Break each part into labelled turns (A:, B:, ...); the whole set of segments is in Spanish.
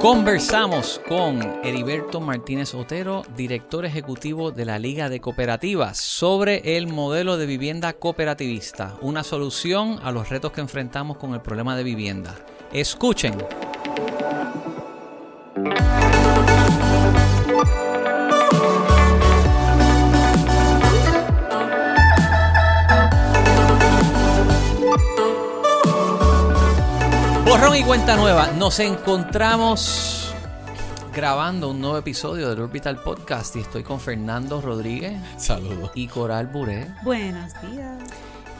A: Conversamos con Heriberto Martínez Otero, director ejecutivo de la Liga de Cooperativas, sobre el modelo de vivienda cooperativista, una solución a los retos que enfrentamos con el problema de vivienda. Escuchen. Borrón y cuenta nueva. Nos encontramos grabando un nuevo episodio del Orbital Podcast y estoy con Fernando Rodríguez.
B: Saludos.
A: Y Coral Buré.
C: Buenos días.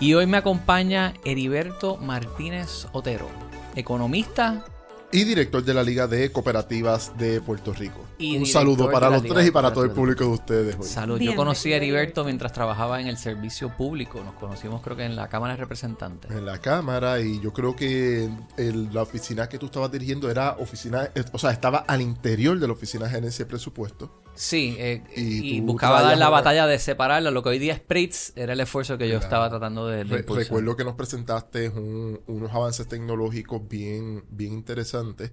A: Y hoy me acompaña Heriberto Martínez Otero, economista
B: Y director de la Liga de Cooperativas de Puerto Rico. Un
A: director
B: saludo para
A: de la
B: los
A: Liga
B: tres
A: de
B: y para todo el
A: Cooperativas.
B: público de ustedes hoy.
A: Salud. Yo
C: Bienvenido.
A: conocí a Heriberto mientras trabajaba en el servicio público. Nos conocimos creo que en la Cámara de Representantes.
B: En la Cámara, y yo creo que la oficina que tú estabas dirigiendo era oficina, o sea, estaba al interior de la oficina de gerencia de presupuesto.
A: Sí, y
B: tú
A: buscaba dar
B: traías
A: la
B: una-
A: batalla de separarla. Lo que hoy día es Spritz era el esfuerzo que yo
B: Claro.
A: estaba tratando de impulsar.
B: Recuerdo que nos presentaste unos avances tecnológicos bien interesantes,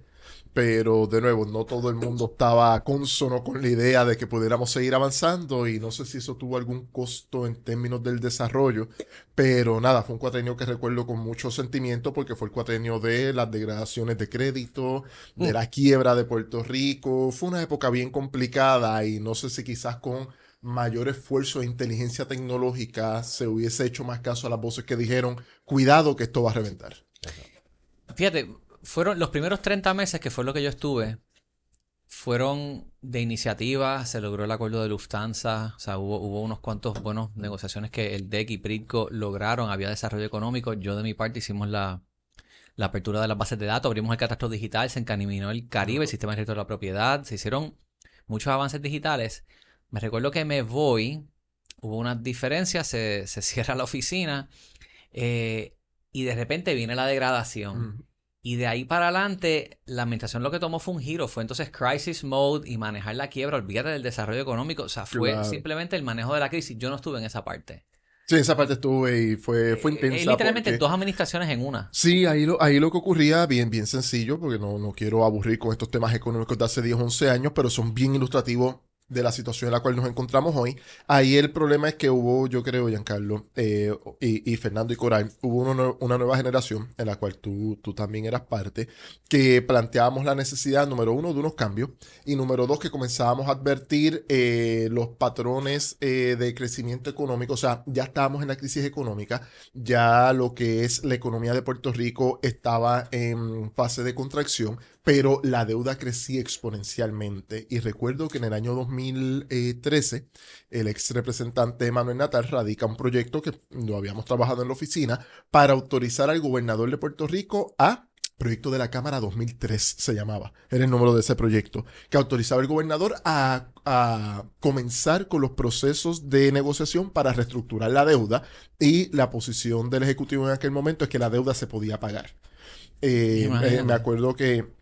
B: pero de nuevo, no todo el mundo estaba cónsono con la idea de que pudiéramos seguir avanzando, y no sé si eso tuvo algún costo en términos del desarrollo, pero nada, fue un cuatrienio que recuerdo con mucho sentimiento porque fue el cuatrienio de las degradaciones de crédito, de la quiebra de Puerto Rico. Fue una época bien complicada y no sé si quizás con mayor esfuerzo e inteligencia tecnológica se hubiese hecho más caso a las voces que dijeron, cuidado que esto va a reventar.
A: Fíjate, fueron los primeros 30 meses, que fue lo que yo estuve, fueron de iniciativa. Se logró el acuerdo de Lufthansa. O sea, hubo unos cuantos buenos negociaciones que el DEC y PRITCO lograron. Había desarrollo económico. Yo de mi parte hicimos la apertura de las bases de datos, abrimos el catastro digital, se encaminó el Caribe, el sistema de registro de la propiedad. Se hicieron muchos avances digitales. Me recuerdo que me voy, hubo unas diferencias, se cierra la oficina y de repente viene la degradación. Y de ahí para adelante, la administración lo que tomó fue un giro. Fue entonces crisis mode y manejar la quiebra. Olvídate del desarrollo económico. O sea, fue
B: Claro.
A: simplemente el manejo de la crisis. Yo no estuve en esa parte.
B: Sí, esa parte estuve y fue intensa.
A: Literalmente
B: porque-
A: dos administraciones en una.
B: Sí, ahí lo que ocurría, bien sencillo, porque no quiero aburrir con estos temas económicos de hace 10, 11 años, pero son bien ilustrativos de la situación en la cual nos encontramos hoy. Ahí el problema es que hubo, yo creo, Giancarlo, y Fernando y Coral, hubo una nueva generación en la cual tú también eras parte, que planteábamos la necesidad, número uno, de unos cambios, y número dos, que comenzábamos a advertir los patrones de crecimiento económico. O sea, ya estábamos en la crisis económica, ya lo que es la economía de Puerto Rico estaba en fase de contracción, pero la deuda crecía exponencialmente. Y recuerdo que en el año 2013, el ex representante Manuel Natal radica un proyecto que lo habíamos trabajado en la oficina para autorizar al gobernador de Puerto Rico a... Proyecto de la Cámara 2003 se llamaba, era el número de ese proyecto, que autorizaba al gobernador a comenzar con los procesos de negociación para reestructurar la deuda, y la posición del Ejecutivo en aquel momento es que la deuda se podía pagar.
A: Imagínate.
B: Me acuerdo que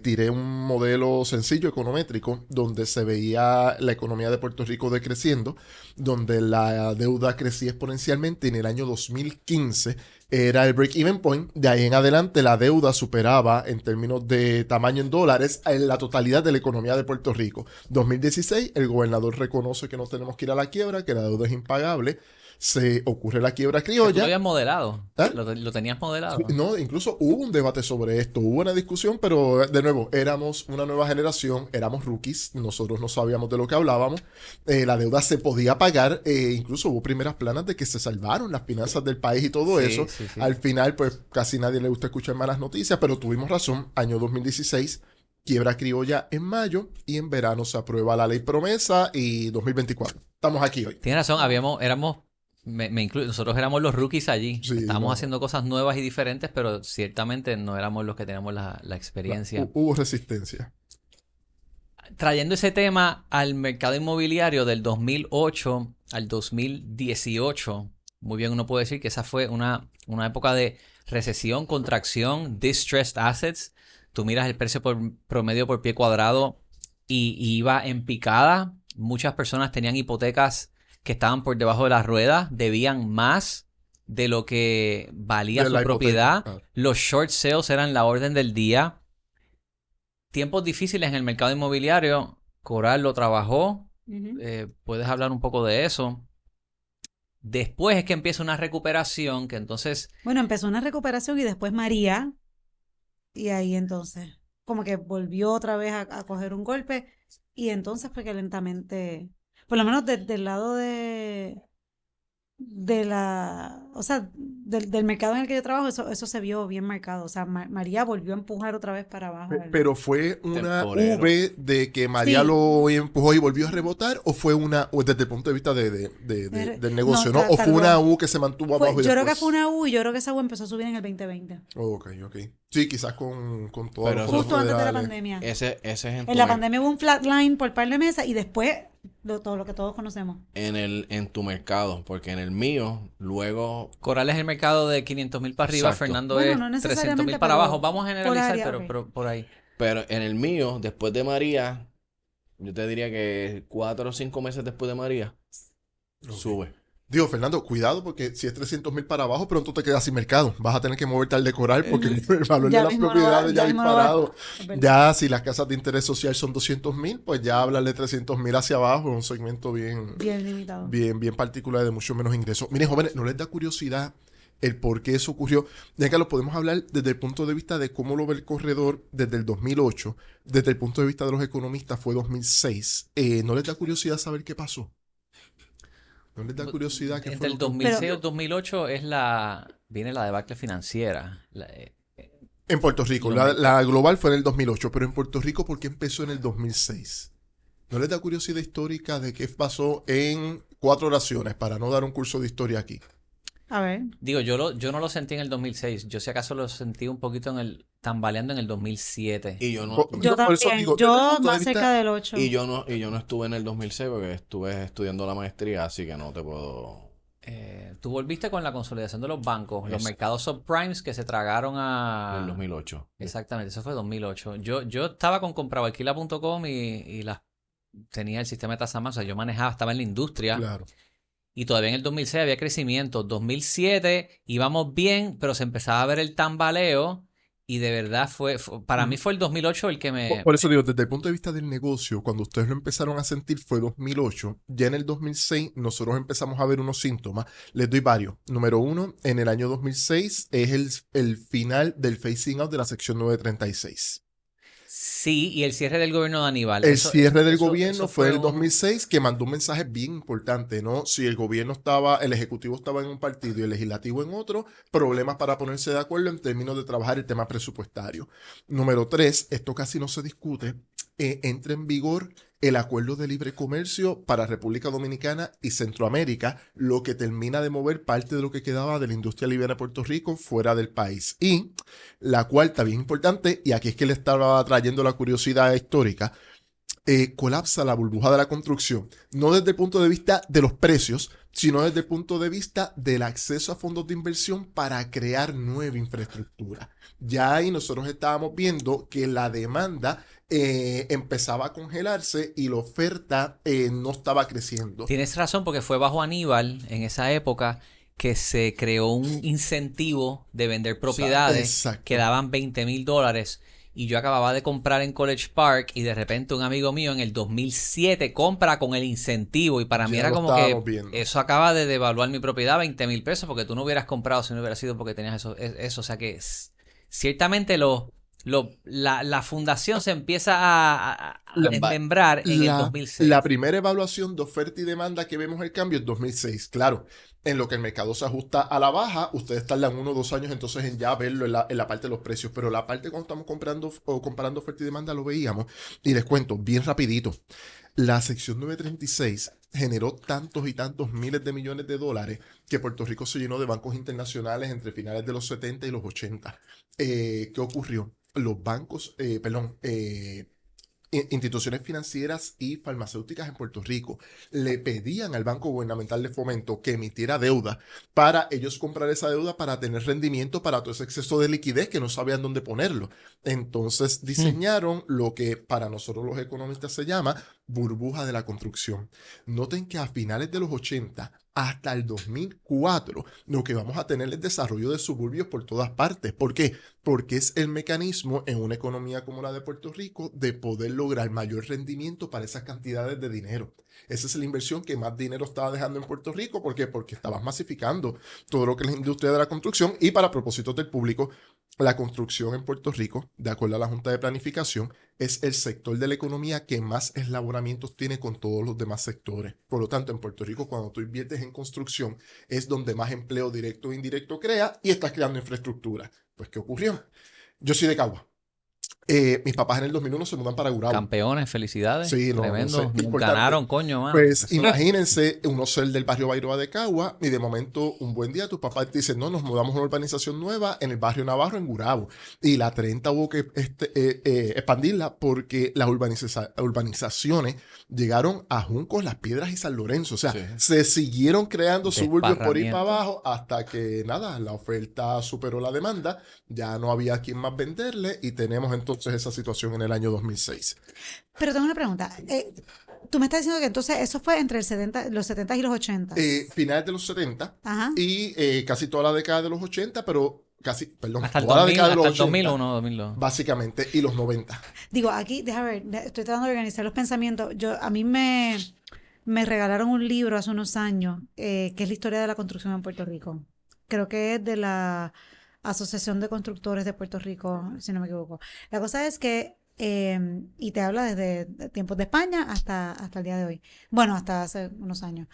B: tiré un modelo sencillo econométrico donde se veía la economía de Puerto Rico decreciendo, donde la deuda crecía exponencialmente. En el año 2015 era el break-even point. De ahí en adelante la deuda superaba en términos de tamaño en dólares en la totalidad de la economía de Puerto Rico. 2016, el gobernador reconoce que no tenemos que ir a la quiebra, que la deuda es impagable. Se ocurre la quiebra
A: Tú lo
B: criolla.
A: habías modelado.
B: ¿Ah?
A: Lo tenías modelado.
B: No, incluso hubo un debate sobre esto, hubo una discusión, pero de nuevo, éramos una nueva generación, éramos rookies, nosotros no sabíamos de lo que hablábamos, la deuda se podía pagar, incluso hubo primeras planas de que se salvaron las finanzas del país y todo
A: Sí,
B: eso.
A: sí.
B: Al final, pues casi nadie le gusta escuchar malas noticias, pero tuvimos razón, año 2016, quiebra criolla en mayo, y en verano se aprueba la ley promesa, y 2024. Estamos aquí hoy.
A: Tienes razón, me incluyo, nosotros éramos los rookies allí.
B: Sí,
A: Estábamos
B: no.
A: haciendo cosas nuevas y diferentes, pero ciertamente no éramos los que teníamos la experiencia.
B: Hubo resistencia.
A: Trayendo ese tema al mercado inmobiliario del 2008 al 2018, muy bien uno puede decir que esa fue una época de recesión, contracción, distressed assets. Tú miras el precio promedio por pie cuadrado y iba en picada. Muchas personas tenían hipotecas que estaban por debajo de las ruedas, debían más de lo que valía
B: De
A: su
B: la hipoteca,
A: propiedad.
B: claro.
A: Los short sales eran la orden del día. tiempos difíciles en el mercado inmobiliario. Coral lo trabajó.
C: Ujú.
A: ¿Puedes hablar un poco de eso? Después es que empieza una recuperación que entonces
C: Bueno, empezó una recuperación y después María, y ahí entonces, como que volvió otra vez a coger un golpe, y entonces fue que lentamente, por lo menos del lado o sea, del mercado en el que yo trabajo, eso se vio bien marcado. O sea, María volvió a empujar otra vez para abajo.
B: Pero fue una
D: Temporero.
B: V de que María
C: Sí.
B: lo empujó y volvió a rebotar, o fue o desde el punto de vista del negocio, ¿no? O fue una U que se mantuvo abajo y
C: Yo creo que
B: después.
C: fue una U y yo creo que esa U empezó a subir en el 2020.
B: Ok, ok. Sí, quizás con todos
D: Pero
B: los
D: eso
B: fondos
C: Justo antes de la
B: federales.
C: pandemia.
D: Ese es en
C: En la pandemia hubo un flatline por par de meses y después todo lo que todos conocemos.
D: en tu mercado, porque en el mío, luego,
A: Coral es el mercado de 500,000 para arriba,
D: Exacto.
A: Fernando
C: Bueno,
A: es
C: no
A: 300,000
C: necesariamente,
A: para
C: pero
A: abajo. Vamos a
C: por
A: generalizar,
C: área,
A: pero,
C: ok.
A: pero por ahí.
D: pero en el mío, después de María, yo te diría que 4 o 5 meses después de María,
B: Ok.
D: sube.
B: Digo, Fernando, cuidado porque si es 300,000 para abajo, pronto te quedas sin mercado. Vas a tener que moverte al de Coral porque el valor de
C: Ya
B: las
C: mismo no va-
B: propiedades ya ha
C: ya mismo no va-
B: disparado.
C: es verdad.
B: Ya si las casas de interés social son 200,000, pues ya hablar de 300,000 hacia abajo es un segmento bien,
C: Bien limitado.
B: bien particular de mucho menos ingresos. Miren, jóvenes, ¿no les da curiosidad el por qué eso ocurrió? Ya que lo podemos hablar desde el punto de vista de cómo lo ve el corredor desde el 2008, desde el punto de vista de los economistas fue 2006. ¿No les da curiosidad saber qué pasó? ¿No les da curiosidad qué fue
A: Entre el
B: lo que
A: 2006 y
B: ocurrió?
A: el 2008 viene la debacle financiera.
B: En Puerto Rico,
A: Los
B: la,
A: mercados.
B: la global fue en el 2008, pero en Puerto Rico, ¿por qué empezó en el 2006? ¿No les da curiosidad histórica de qué pasó en 4 oraciones para no dar un curso de historia aquí?
C: A ver.
A: Digo, yo no lo sentí en el 2006. Yo si acaso lo sentí un poquito tambaleando en el 2007.
D: Y yo no,
C: Yo
B: por eso
C: también.
B: digo, desde el
C: Yo
B: punto de
C: más
B: vista-
C: cerca del 8.
D: y yo no estuve en el 2006 porque estuve estudiando la maestría, así que no te puedo...
A: Tú volviste con la consolidación de los bancos, los
D: Es-
A: mercados subprimes que se tragaron
D: En el
A: a...
D: 2008.
A: Exactamente, eso fue 2008. Yo estaba con compraboalquila.com y tenía el sistema de tasa más, o sea, yo manejaba, estaba en la industria.
B: Claro.
A: Y todavía en el 2006 había crecimiento. 2007 íbamos bien, pero se empezaba a ver el tambaleo. Y de verdad para mí fue el 2008 el que me...
B: Por eso digo, desde el punto de vista del negocio, cuando ustedes lo empezaron a sentir fue 2008. Ya en el 2006 nosotros empezamos a ver unos síntomas. Les doy varios. Número uno, en el año 2006 es el final del phasing out de la sección 936.
A: Sí, y el cierre del gobierno de Aníbal.
B: El cierre del
A: eso-
B: gobierno
A: eso
B: fue en el
A: un-
B: 2006 que mandó un mensaje bien importante, ¿no? Si el el ejecutivo estaba en un partido y el legislativo en otro, problemas para ponerse de acuerdo en términos de trabajar el tema presupuestario. Número 3, esto casi no se discute, entra en vigor el acuerdo de libre comercio para República Dominicana y Centroamérica, lo que termina de mover parte de lo que quedaba de la industria liviana de Puerto Rico fuera del país. Y la cuarta, bien importante, y aquí es que le estaba trayendo la curiosidad histórica, colapsa la burbuja de la construcción, no desde el punto de vista de los precios, sino desde el punto de vista del acceso a fondos de inversión para crear nueva infraestructura. Ya ahí nosotros estábamos viendo que la demanda empezaba a congelarse y la oferta no estaba creciendo.
A: Tienes razón, porque fue bajo Aníbal en esa época que se creó un incentivo de vender propiedades
B: Exacto.
A: que daban $20,000. Y yo acababa de comprar en College Park y de repente un amigo mío en el 2007 compra con el incentivo y para mí
B: Ya
A: era
B: lo
A: como que
B: estábamos viendo.
A: eso acaba de devaluar mi propiedad $20,000 porque tú no hubieras comprado si no hubiera sido porque tenías eso. O sea que ciertamente la fundación se empieza a desmembrar en el 2006.
B: La primera evaluación de oferta y demanda que vemos el cambio es 2006. Claro, en lo que el mercado se ajusta a la baja, ustedes tardan 1 o 2 años entonces en ya verlo en la parte de los precios. Pero la parte cuando estamos comprando o comparando oferta y demanda lo veíamos. Y les cuento, bien rapidito. La sección 936 generó tantos y tantos miles de millones de dólares que Puerto Rico se llenó de bancos internacionales entre finales de los 70 y los 80. ¿Qué ocurrió? Los bancos, instituciones financieras y farmacéuticas en Puerto Rico le pedían al Banco Gubernamental de Fomento que emitiera deuda para ellos comprar esa deuda para tener rendimiento para todo ese exceso de liquidez que no sabían dónde ponerlo. Entonces diseñaron lo que para nosotros los economistas se llama burbuja de la construcción. Noten que a finales de los 80 hasta el 2004 lo que vamos a tener es desarrollo de suburbios por todas partes. ¿Por qué? Porque es el mecanismo en una economía como la de Puerto Rico de poder lograr mayor rendimiento para esas cantidades de dinero. Esa es la inversión que más dinero estaba dejando en Puerto Rico. ¿Por qué? Porque estabas masificando todo lo que es la industria de la construcción y para propósitos del público, la construcción en Puerto Rico, de acuerdo a la Junta de Planificación, es el sector de la economía que más eslaboramientos tiene con todos los demás sectores. Por lo tanto, en Puerto Rico, cuando tú inviertes en construcción, es donde más empleo directo e indirecto crea y estás creando infraestructura. Pues, ¿qué ocurrió? Yo soy de Cagua. Mis papás en el 2001 se mudan para Gurabo.
A: Campeones, felicidades.
B: Sí, no
A: Tremendo.
B: sé, importante.
A: Ganaron, coño, mano.
B: Pues imagínense uno ser del barrio Bairoa de Cagua y de momento un buen día tu papá te dice, no, nos mudamos a una urbanización nueva en el barrio Navarro en Gurabo. Y la 30 hubo que expandirla porque las urbanizaciones llegaron a Juncos, Las Piedras y San Lorenzo. O sea,
D: Sí.
B: se siguieron creando suburbios por ahí para
A: Desparramiento.
B: abajo hasta que nada, la oferta superó la demanda, ya no había a quien más venderle y tenemos entonces esa situación en el año 2006.
C: Pero tengo una pregunta. Tú me estás diciendo que entonces eso fue entre los 70 y los 80.
B: Finales de los 70
C: Ajá.
B: y casi toda la década de los 80, pero perdón,
A: Hasta el
B: toda la
A: 2000,
B: década de
A: hasta
B: los
A: el
B: 80,
A: 2001, 2002.
B: básicamente, y los 90.
C: Digo, aquí, déjame ver, estoy tratando de organizar los pensamientos. A mí me regalaron un libro hace unos años, que es la historia de la construcción en Puerto Rico. Creo que es de la Asociación de Constructores de Puerto Rico, si no me equivoco. La cosa es que, y te habla desde tiempos de España hasta el día de hoy. Bueno, hasta hace unos años.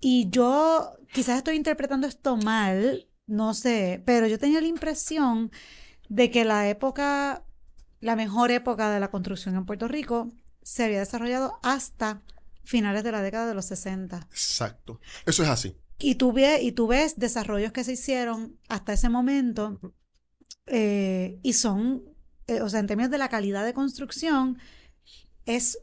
C: Y yo quizás estoy interpretando esto mal, no sé, pero yo tenía la impresión de que la mejor época de la construcción en Puerto Rico se había desarrollado hasta finales de la década de los 60.
B: Exacto. Eso es así.
C: Y tú ves desarrollos que se hicieron hasta ese momento, y son, o sea, en términos de la calidad de construcción, es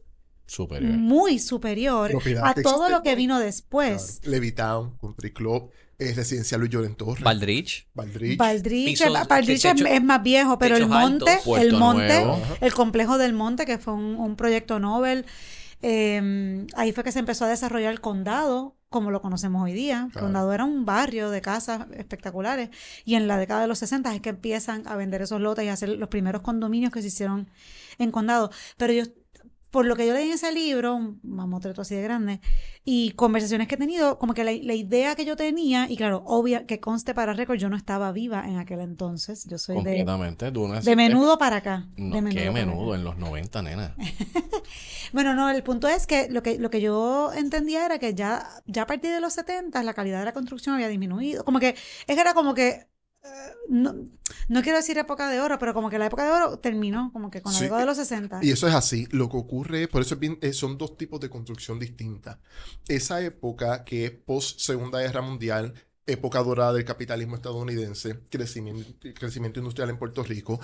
D: Superior.
C: muy superior
B: Propiedad
C: a
B: que
C: todo
B: existe
C: lo que
B: hoy.
C: vino
B: Claro.
C: después.
B: Levittown, Country Club, Residencial Luis Lloren Torres,
A: Valdrich.
B: Valdrich.
C: Valdrich
A: Pisos,
C: es, es más viejo, pero el
A: techos
C: monte,
A: altos.
D: Puerto Nuevo.
B: Ajá.
C: el complejo del monte, que fue un proyecto Nobel, ahí fue que se empezó a desarrollar el condado, como lo conocemos hoy día. El
B: Claro.
C: condado era un barrio de casas espectaculares, y en la década de los 60 es que empiezan a vender esos lotes y a hacer los primeros condominios que se hicieron en condado. Pero por lo que yo leí en ese libro, un mamotreto así de grande, y conversaciones que he tenido, como que la idea que yo tenía, y claro, obvia, que conste para récord, yo no estaba viva en aquel entonces, yo soy
D: Completamente. Tú
C: de
D: naciste-
C: menudo para acá.
D: No,
C: de menudo
D: qué
C: para acá.
D: menudo, en los 90, nena.
C: Bueno, no, el punto es que lo que yo entendía era que ya a partir de los 70 la calidad de la construcción había disminuido. Como que, era como que, no quiero decir época de oro, pero como que la época de oro terminó, como que con la
B: Sí,
C: década de los 60.
B: Y eso es así. Lo que ocurre, por eso son dos tipos de construcción distintas. Esa época que es post Segunda Guerra Mundial, época dorada del capitalismo estadounidense, crecimiento industrial en Puerto Rico,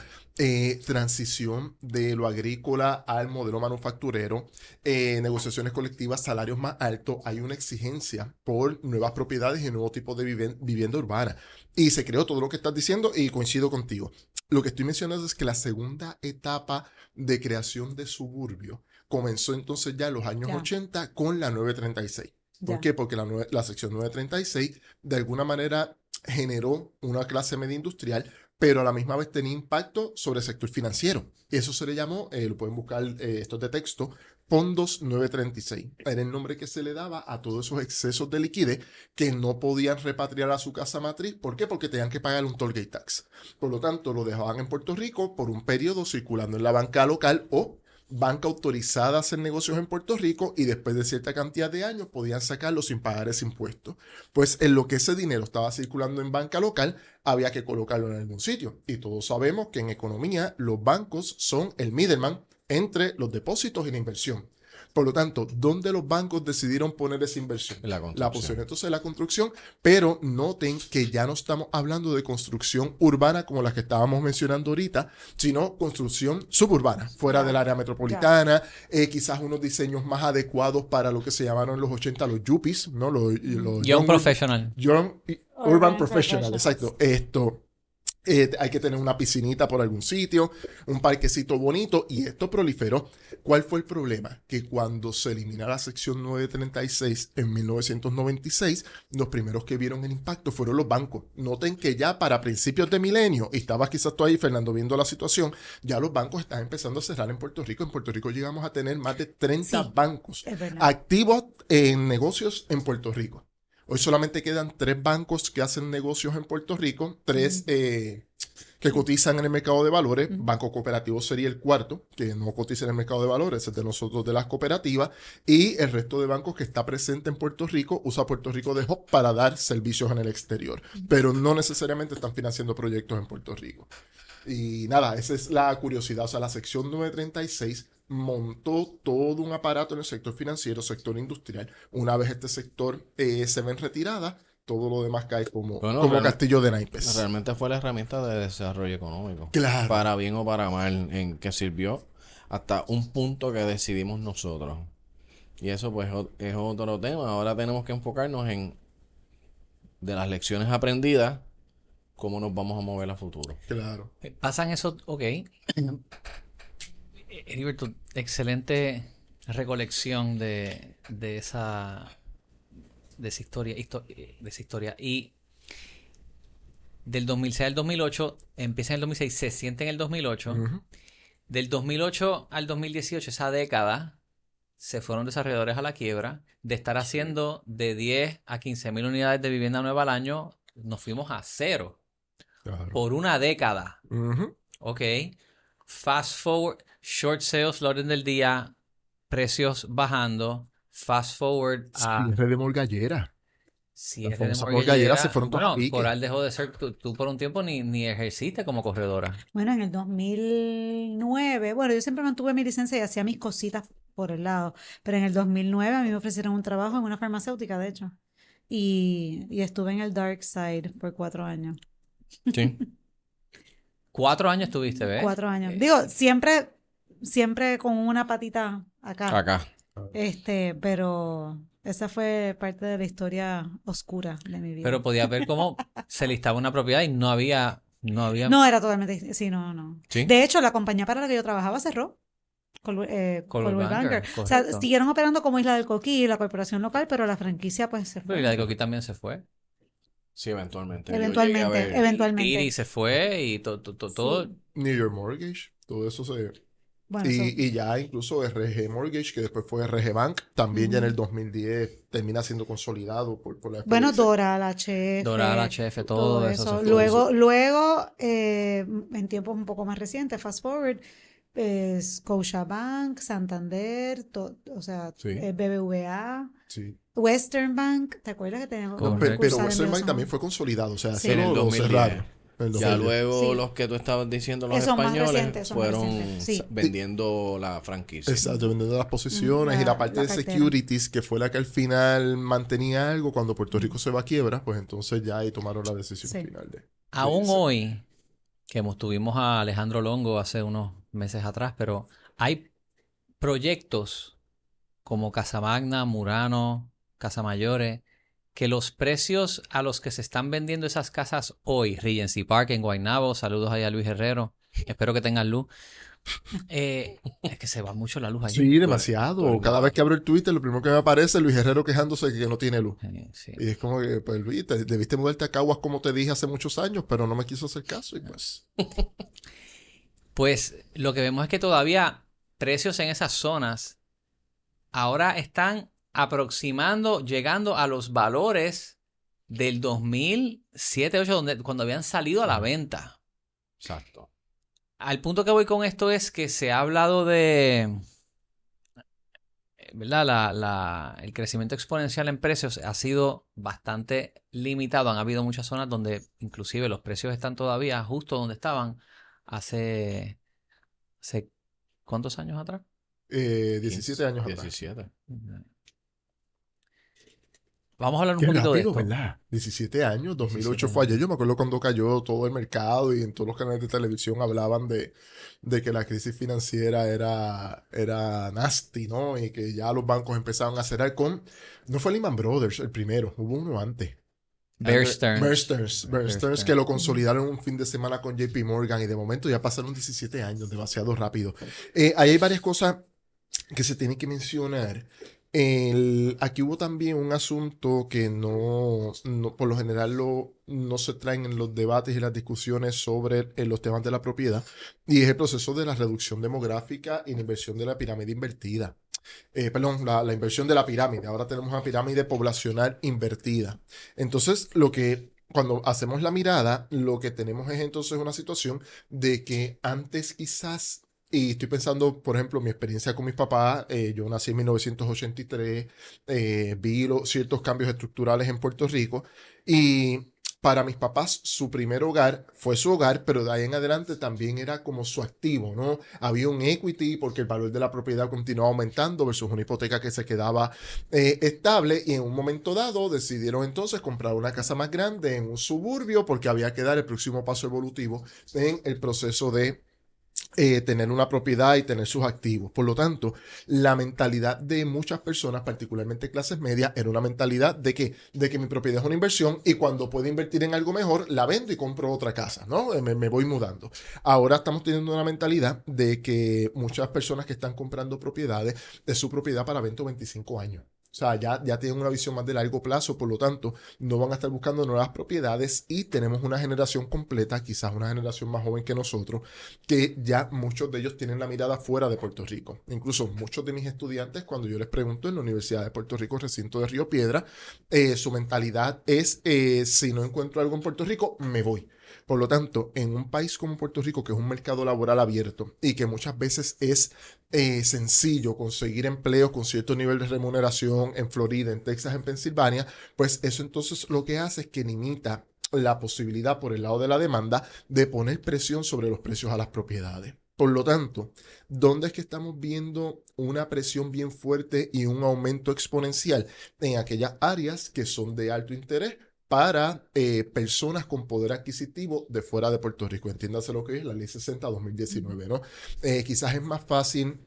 B: transición de lo agrícola al modelo manufacturero, negociaciones colectivas, salarios más altos, hay una exigencia por nuevas propiedades y nuevo tipo de vivienda urbana. Y se creó todo lo que estás diciendo y coincido contigo. Lo que estoy mencionando es que la segunda etapa de creación de suburbio comenzó entonces ya en los años
C: Ya.
B: 80 con la 936. ¿Por
C: Ya.
B: qué? Porque la sección 936 de alguna manera generó una clase media industrial, pero a la misma vez tenía impacto sobre el sector financiero. Y eso se le llamó, lo pueden buscar estos de texto, Fondos 936. Era el nombre que se le daba a todos esos excesos de liquidez que no podían repatriar a su casa matriz. ¿Por qué? Porque tenían que pagar un toll gate tax. Por lo tanto, lo dejaban en Puerto Rico por un periodo circulando en la banca local o banca autorizada a hacer negocios en Puerto Rico y después de cierta cantidad de años podían sacarlo sin pagar ese impuesto. Pues en lo que ese dinero estaba circulando en banca local, había que colocarlo en algún sitio. Y todos sabemos que en economía los bancos son el middleman entre los depósitos y la inversión. Por lo tanto, ¿dónde los bancos decidieron poner esa inversión?
D: La construcción.
B: La pusieron entonces en la construcción, pero noten que ya no estamos hablando de construcción urbana como la que estábamos mencionando ahorita, sino construcción suburbana, fuera del área metropolitana, quizás unos diseños más adecuados para lo que se llamaron en los 80 los yuppies, ¿no? Los
A: Young Professional.
B: Young Urban Professional, exacto. Hay que tener una piscinita por algún sitio, un parquecito bonito, y esto proliferó. ¿Cuál fue el problema? Que cuando se elimina la sección 936 en 1996, los primeros que vieron el impacto fueron los bancos. Noten que ya para principios de milenio, y estabas quizás tú ahí, Fernando, viendo la situación, ya los bancos están empezando a cerrar en Puerto Rico. En Puerto Rico llegamos a tener más de 30
C: Sí,
B: bancos
C: es verdad.
B: activos en negocios en Puerto Rico. Hoy solamente quedan 3 bancos que hacen negocios en Puerto Rico, 3 que cotizan en el mercado de valores. Banco Cooperativo sería el cuarto, que no cotiza en el mercado de valores, es de nosotros, de las cooperativas. Y el resto de bancos que está presente en Puerto Rico usa Puerto Rico de hub para dar servicios en el exterior, pero no necesariamente están financiando proyectos en Puerto Rico. Y nada, esa es la curiosidad. O sea, la sección 936 montó todo un aparato en el sector financiero, sector industrial. Una vez este sector se ve en retirada, todo lo demás cae como,
D: Bueno,
B: como castillo de naipes.
D: realmente fue la herramienta de desarrollo económico.
B: Claro.
D: Para bien o para mal, en que sirvió hasta un punto que decidimos nosotros. Y eso pues es otro tema. Ahora tenemos que enfocarnos en, de las lecciones aprendidas, cómo nos vamos a mover a futuro.
B: Claro.
A: Pasan eso, ok. Heriberto, excelente recolección de esa historia, de esa historia. Y del 2006 al 2008, empieza en el 2006, se siente en el 2008.
B: Ujú.
A: Del 2008 al 2018, esa década, se fueron desarrolladores a la quiebra. De estar haciendo de 10 a 15,000 unidades de vivienda nueva al año, nos fuimos a cero
B: Claro.
A: por una década.
B: Ujú.
A: Ok. Fast forward, short sales, la orden del día, precios bajando. Fast forward a
B: Cierre de morgallera.
A: cierre de
B: famosa
A: mortgagera.
B: morgallera se fueron todas a
A: Bueno,
B: pique.
A: Coral dejó de ser, tú por un tiempo ni ejerciste como corredora.
C: Bueno, en el 2009, bueno, yo siempre mantuve mi licencia y hacía mis cositas por el lado, pero en el 2009 a mí me ofrecieron un trabajo en una farmacéutica, de hecho, y estuve en el dark side por 4 años.
D: Sí.
A: 4 años estuviste, ¿ves?
C: 4 años. Digo, siempre con una patita acá,
D: Acá.
C: pero esa fue parte de la historia oscura de mi vida.
A: Pero podías ver cómo se listaba una propiedad y no había.
C: No, era totalmente, sí, no.
D: ¿Sí?
C: De hecho, la compañía para la que yo trabajaba cerró.
A: Coldwell
C: Coldwell
A: Banker,
C: Banker. O sea,
A: correcto.
C: siguieron operando como Isla del Coquí, la corporación local, pero la franquicia pues se
A: Pero
C: fue.
A: y la de Coquí también se fue.
D: Sí, eventualmente. Yo
C: Eventualmente,
D: llegué a ver-
C: eventualmente.
A: Tiri se fue y todo.
C: Sí.
B: New York Mortgage, todo eso se...
C: Bueno, eso.
B: Y ya incluso RG Mortgage, que después fue RG Bank, también ya en el 2010 termina siendo consolidado por la
C: Bueno,
B: FDIC.
C: Doral, HF.
A: Doral, HF, todo eso se fue.
C: Luego, en tiempos un poco más recientes, fast forward, Scotiabank, Santander, o sea,
D: Sí.
C: BBVA,
B: Sí.
C: Western Bank, ¿te acuerdas que teníamos
A: Correcto.
B: Pero
C: sucursal en
B: Western
C: Viejo
B: Bank
C: San
B: también
C: Juan?
B: fue consolidado, o sea,
C: Sí.
B: se
D: En el
B: lo
D: 2010.
B: cerraron. En el
D: Ya
B: 2010.
D: luego
C: Sí.
D: los que tú estabas diciendo, los
C: Que son más
D: españoles,
C: recientes, son más
D: fueron
C: recientes, sí.
D: vendiendo la franquicia.
B: Exacto, vendiendo las posiciones y la parte
C: la
B: de
C: cartera.
B: securities, que fue la que al final mantenía algo cuando Puerto Rico se va a quiebra, pues entonces ya ahí tomaron la decisión
C: Sí.
B: final de
A: Aún
B: irse.
A: hoy, que tuvimos a Alejandro Longo hace unos meses atrás, pero hay proyectos como Casa Magna, Murano, Casa Mayores, que los precios a los que se están vendiendo esas casas hoy, Regency Park en Guaynabo, saludos ahí a Luis Herrero, espero que tengan luz. Es que se va mucho la luz allí.
B: Sí, demasiado.
D: tú eres
B: Cada
D: guapo.
B: vez que abro el Twitter, lo primero que me aparece es Luis Herrero quejándose de que no tiene luz.
A: Sí.
B: Y es como que, pues Luis, debiste mudarte a Caguas como te dije hace muchos años, pero no me quiso hacer caso y pues...
A: Pues lo que vemos es que todavía precios en esas zonas ahora están llegando a los valores del 2007-2008, cuando habían salido a la venta.
D: Exacto.
A: Al punto que voy con esto es que se ha hablado de, ¿verdad? El crecimiento exponencial en precios ha sido bastante limitado. Han habido muchas zonas donde inclusive los precios están todavía justo donde estaban hace ¿cuántos años atrás?
B: 17 años atrás.
D: 17.
A: Vamos a hablar un
B: Qué
A: poquito de
B: rápido,
A: esto.
B: ¿verdad? 17 años, 2008
A: 17
B: fue ayer.
A: años.
B: Yo me acuerdo cuando cayó todo el mercado y en todos los canales de televisión hablaban de que la crisis financiera era nasty, ¿no? Y que ya los bancos empezaban a cerrar con... No fue Lehman Brothers el primero, hubo uno antes.
A: Bear Stearns.
B: Bear Stearns, que lo consolidaron un fin de semana con JP Morgan y de momento ya pasaron 17 años, demasiado rápido. Ahí hay varias cosas que se tienen que mencionar. Aquí hubo también un asunto que por lo general no se traen en los debates y las discusiones sobre los temas de la propiedad, y es el proceso de la reducción demográfica y la inversión de la pirámide invertida. Perdón, la inversión de la pirámide. Ahora tenemos una pirámide poblacional invertida. Entonces, cuando hacemos la mirada, lo que tenemos es entonces una situación de que antes quizás, y estoy pensando, por ejemplo, mi experiencia con mis papás, yo nací en 1983, vi ciertos cambios estructurales en Puerto Rico, y para mis papás su primer hogar fue su hogar, pero de ahí en adelante también era como su activo, ¿no? Había un equity porque el valor de la propiedad continuaba aumentando versus una hipoteca que se quedaba estable, y en un momento dado decidieron entonces comprar una casa más grande en un suburbio porque había que dar el próximo paso evolutivo en el proceso de tener una propiedad y tener sus activos. Por lo tanto, la mentalidad de muchas personas, particularmente clases medias, era una mentalidad de que mi propiedad es una inversión y cuando puedo invertir en algo mejor, la vendo y compro otra casa, ¿no? Me voy mudando. Ahora estamos teniendo una mentalidad de que muchas personas que están comprando propiedades es su propiedad para 20 o 25 años. O sea, ya tienen una visión más de largo plazo, por lo tanto, no van a estar buscando nuevas propiedades, y tenemos una generación completa, quizás una generación más joven que nosotros, que ya muchos de ellos tienen la mirada fuera de Puerto Rico. Incluso muchos de mis estudiantes, cuando yo les pregunto en la Universidad de Puerto Rico, recinto de Río Piedra, su mentalidad es, si no encuentro algo en Puerto Rico, me voy. Por lo tanto, en un país como Puerto Rico, que es un mercado laboral abierto y que muchas veces es sencillo conseguir empleo con cierto nivel de remuneración en Florida, en Texas, en Pensilvania, pues eso entonces lo que hace es que limita la posibilidad por el lado de la demanda de poner presión sobre los precios a las propiedades. Por lo tanto, ¿dónde es que estamos viendo una presión bien fuerte y un aumento exponencial? En aquellas áreas que son de alto interés para personas con poder adquisitivo de fuera de Puerto Rico. Entiéndase lo que es la Ley 60-2019, ¿no? Quizás es más fácil.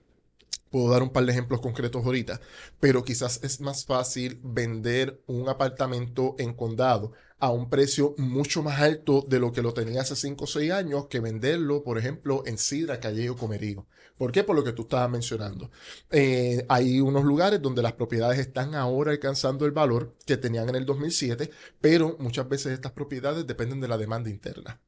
B: Puedo dar un par de ejemplos concretos ahorita, pero quizás es más fácil vender un apartamento en condado a un precio mucho más alto de lo que lo tenía hace 5 o 6 años que venderlo, por ejemplo, en Sidra, Calle o Comerío. ¿Por qué? Por lo que tú estabas mencionando. Hay unos lugares donde las propiedades están ahora alcanzando el valor que tenían en el 2007, pero muchas veces estas propiedades dependen de la demanda interna.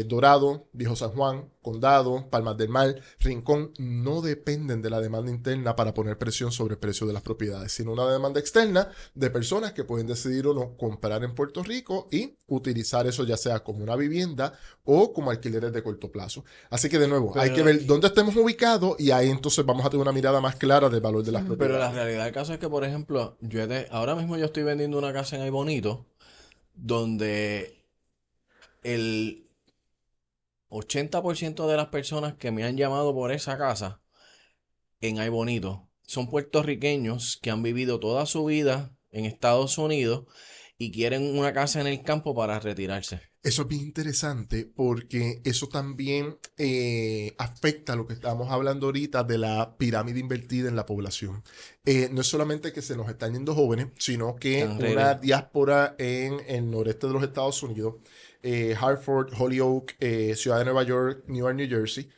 B: Dorado, Viejo San Juan, Condado, Palmas del Mar, Rincón, no dependen de la demanda interna para poner presión sobre el precio de las propiedades, sino una demanda externa de personas que pueden decidir o no comprar en Puerto Rico y utilizar eso ya sea como una vivienda o como alquileres de corto plazo. Así que de nuevo, hay que ver dónde estemos ubicados, y ahí entonces vamos a tener una mirada más clara del valor de las propiedades.
D: Pero la realidad del caso es que, por ejemplo, ahora mismo yo estoy vendiendo una casa en Ay Bonito donde el 80% de las personas que me han llamado por esa casa en Ay Bonito son puertorriqueños que han vivido toda su vida en Estados Unidos y quieren una casa en el campo para retirarse.
B: Eso es bien interesante porque eso también afecta lo que estábamos hablando ahorita de la pirámide invertida en la población. No es solamente que se nos están yendo jóvenes, sino que una diáspora en el noreste de los Estados Unidos, Hartford, Holyoke, Ciudad de Nueva York, Newark, New Jersey,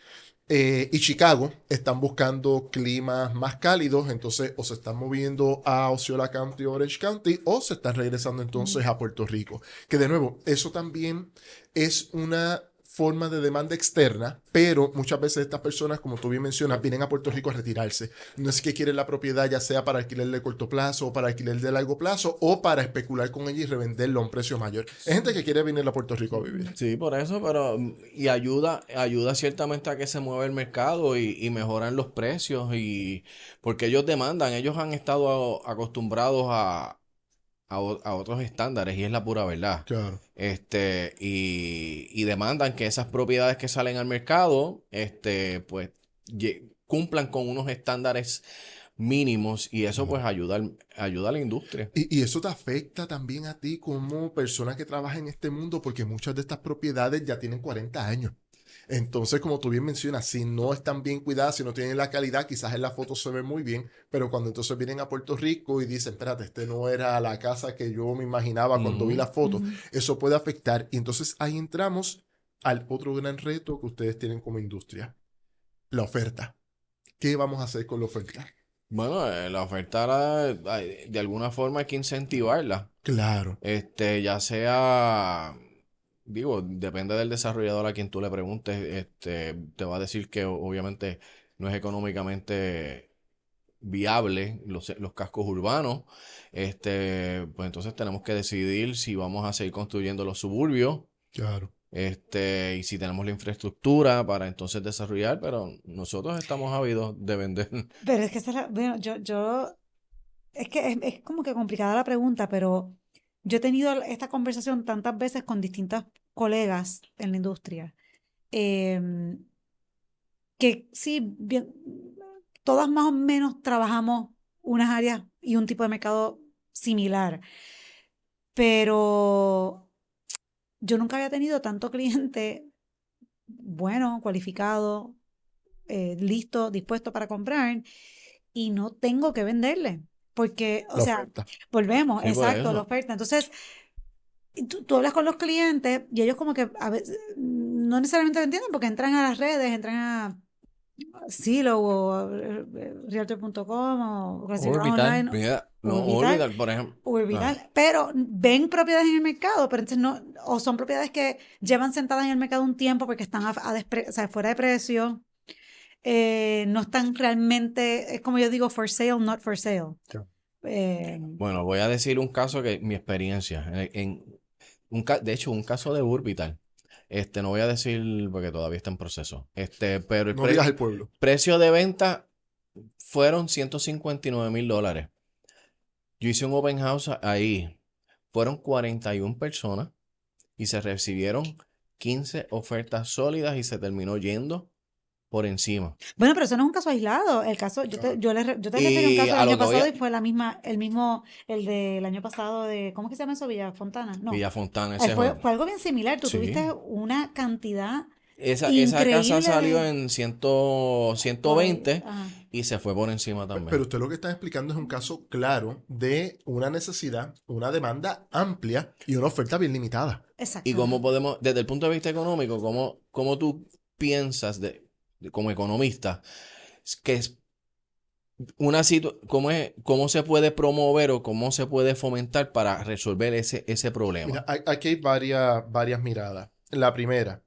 B: y Chicago, están buscando climas más cálidos, entonces o se están moviendo a Osceola County, Orange County, o se están regresando entonces a Puerto Rico. Que de nuevo, eso también es una forma de demanda externa, pero muchas veces estas personas, como tú bien mencionas, vienen a Puerto Rico a retirarse. No es que quieren la propiedad ya sea para alquiler de corto plazo o para alquiler de largo plazo o para especular con ella y revenderlo a un precio mayor. Es gente que quiere venir a Puerto Rico a vivir.
D: Sí, por eso, pero y ayuda ciertamente a que se mueva el mercado y mejoran los precios, y porque ellos demandan, ellos han estado acostumbrados a otros estándares, y es la pura verdad.
B: Claro.
D: Y demandan que esas propiedades que salen al mercado, pues cumplan con unos estándares mínimos, y eso pues ayuda a la industria.
B: Y eso te afecta también a ti como persona que trabaja en este mundo, porque muchas de estas propiedades ya tienen 40 años. Entonces, como tú bien mencionas, si no están bien cuidadas, si no tienen la calidad, quizás en la foto se ve muy bien, pero cuando entonces vienen a Puerto Rico y dicen, espérate, este no era la casa que yo me imaginaba cuando vi
D: Ujú.
B: la foto,
C: Ujú.
B: eso puede afectar. Y entonces ahí entramos al otro gran reto que ustedes tienen como industria, la oferta. ¿Qué vamos a hacer con la oferta?
D: Bueno, la oferta de alguna forma hay que incentivarla.
B: Claro,
D: Ya sea, digo, depende del desarrollador a quien tú le preguntes, te va a decir que obviamente no es económicamente viable los cascos urbanos. Pues entonces tenemos que decidir si vamos a seguir construyendo los suburbios,
B: claro.
D: y si tenemos la infraestructura para entonces desarrollar, pero nosotros estamos ávidos de vender.
C: Pero es que bueno, es que es como que complicada la pregunta, pero yo he tenido esta conversación tantas veces con distintos colegas en la industria, em, que sí, todas más o menos trabajamos unas áreas y un tipo de mercado similar, pero yo nunca había tenido tanto cliente bueno, cualificado, listo, dispuesto para comprar y no tengo que venderle. Porque, o
B: La
C: sea,
B: oferta.
C: volvemos,
D: Sí, por
C: exacto, la
D: eso.
C: oferta. Entonces, tú hablas con los clientes y ellos como que a veces no necesariamente lo entienden porque entran a las redes, entran a Zillow o Realtor.com o Reserva
A: Orbital.
C: Online
D: Mira,
C: o
D: no
C: Orbital,
D: olvidar, por ejemplo.
C: Orbital, pero ven propiedades en el mercado, pero entonces no, o son propiedades que llevan sentadas en el mercado un tiempo porque están o sea, fuera de precio, no están realmente, es como yo digo, for sale, not for sale.
B: Claro.
C: Eh,
D: Bueno, voy a decir un caso que mi experiencia, de hecho, un caso de Urbital. No voy a decir porque todavía está en proceso. Pero
B: No digas el pueblo.
D: precio de venta fueron $159,000. Yo hice un open house ahí. Fueron 41 personas y se recibieron 15 ofertas sólidas y se terminó yendo por encima.
C: bueno, pero eso no es un caso aislado. El caso,
B: Claro.
C: yo te referí a un
D: Y
C: caso el
D: a lo
C: año
D: que voy
C: pasado
D: a
C: y fue el mismo, el del año pasado de, ¿cómo es que se llama eso? Villa Fontana. No,
D: Villa Fontana, ese es
C: fue algo bien similar. Tú tuviste
D: sí.
C: una cantidad
D: Esa casa
C: increíble
D: salió
C: de,
D: en
C: por ahí,
D: 120
C: ajá.
D: y se fue por encima
B: Pero
D: también.
B: usted lo que está explicando es un caso claro de una necesidad, una demanda amplia y una oferta bien limitada.
D: ¿Y cómo
C: Exactamente.
D: podemos, desde el punto de vista económico, cómo tú piensas como economista que es cómo se puede promover o cómo se puede fomentar para resolver ese
B: Mira,
D: problema?
B: aquí hay varias miradas. La primera,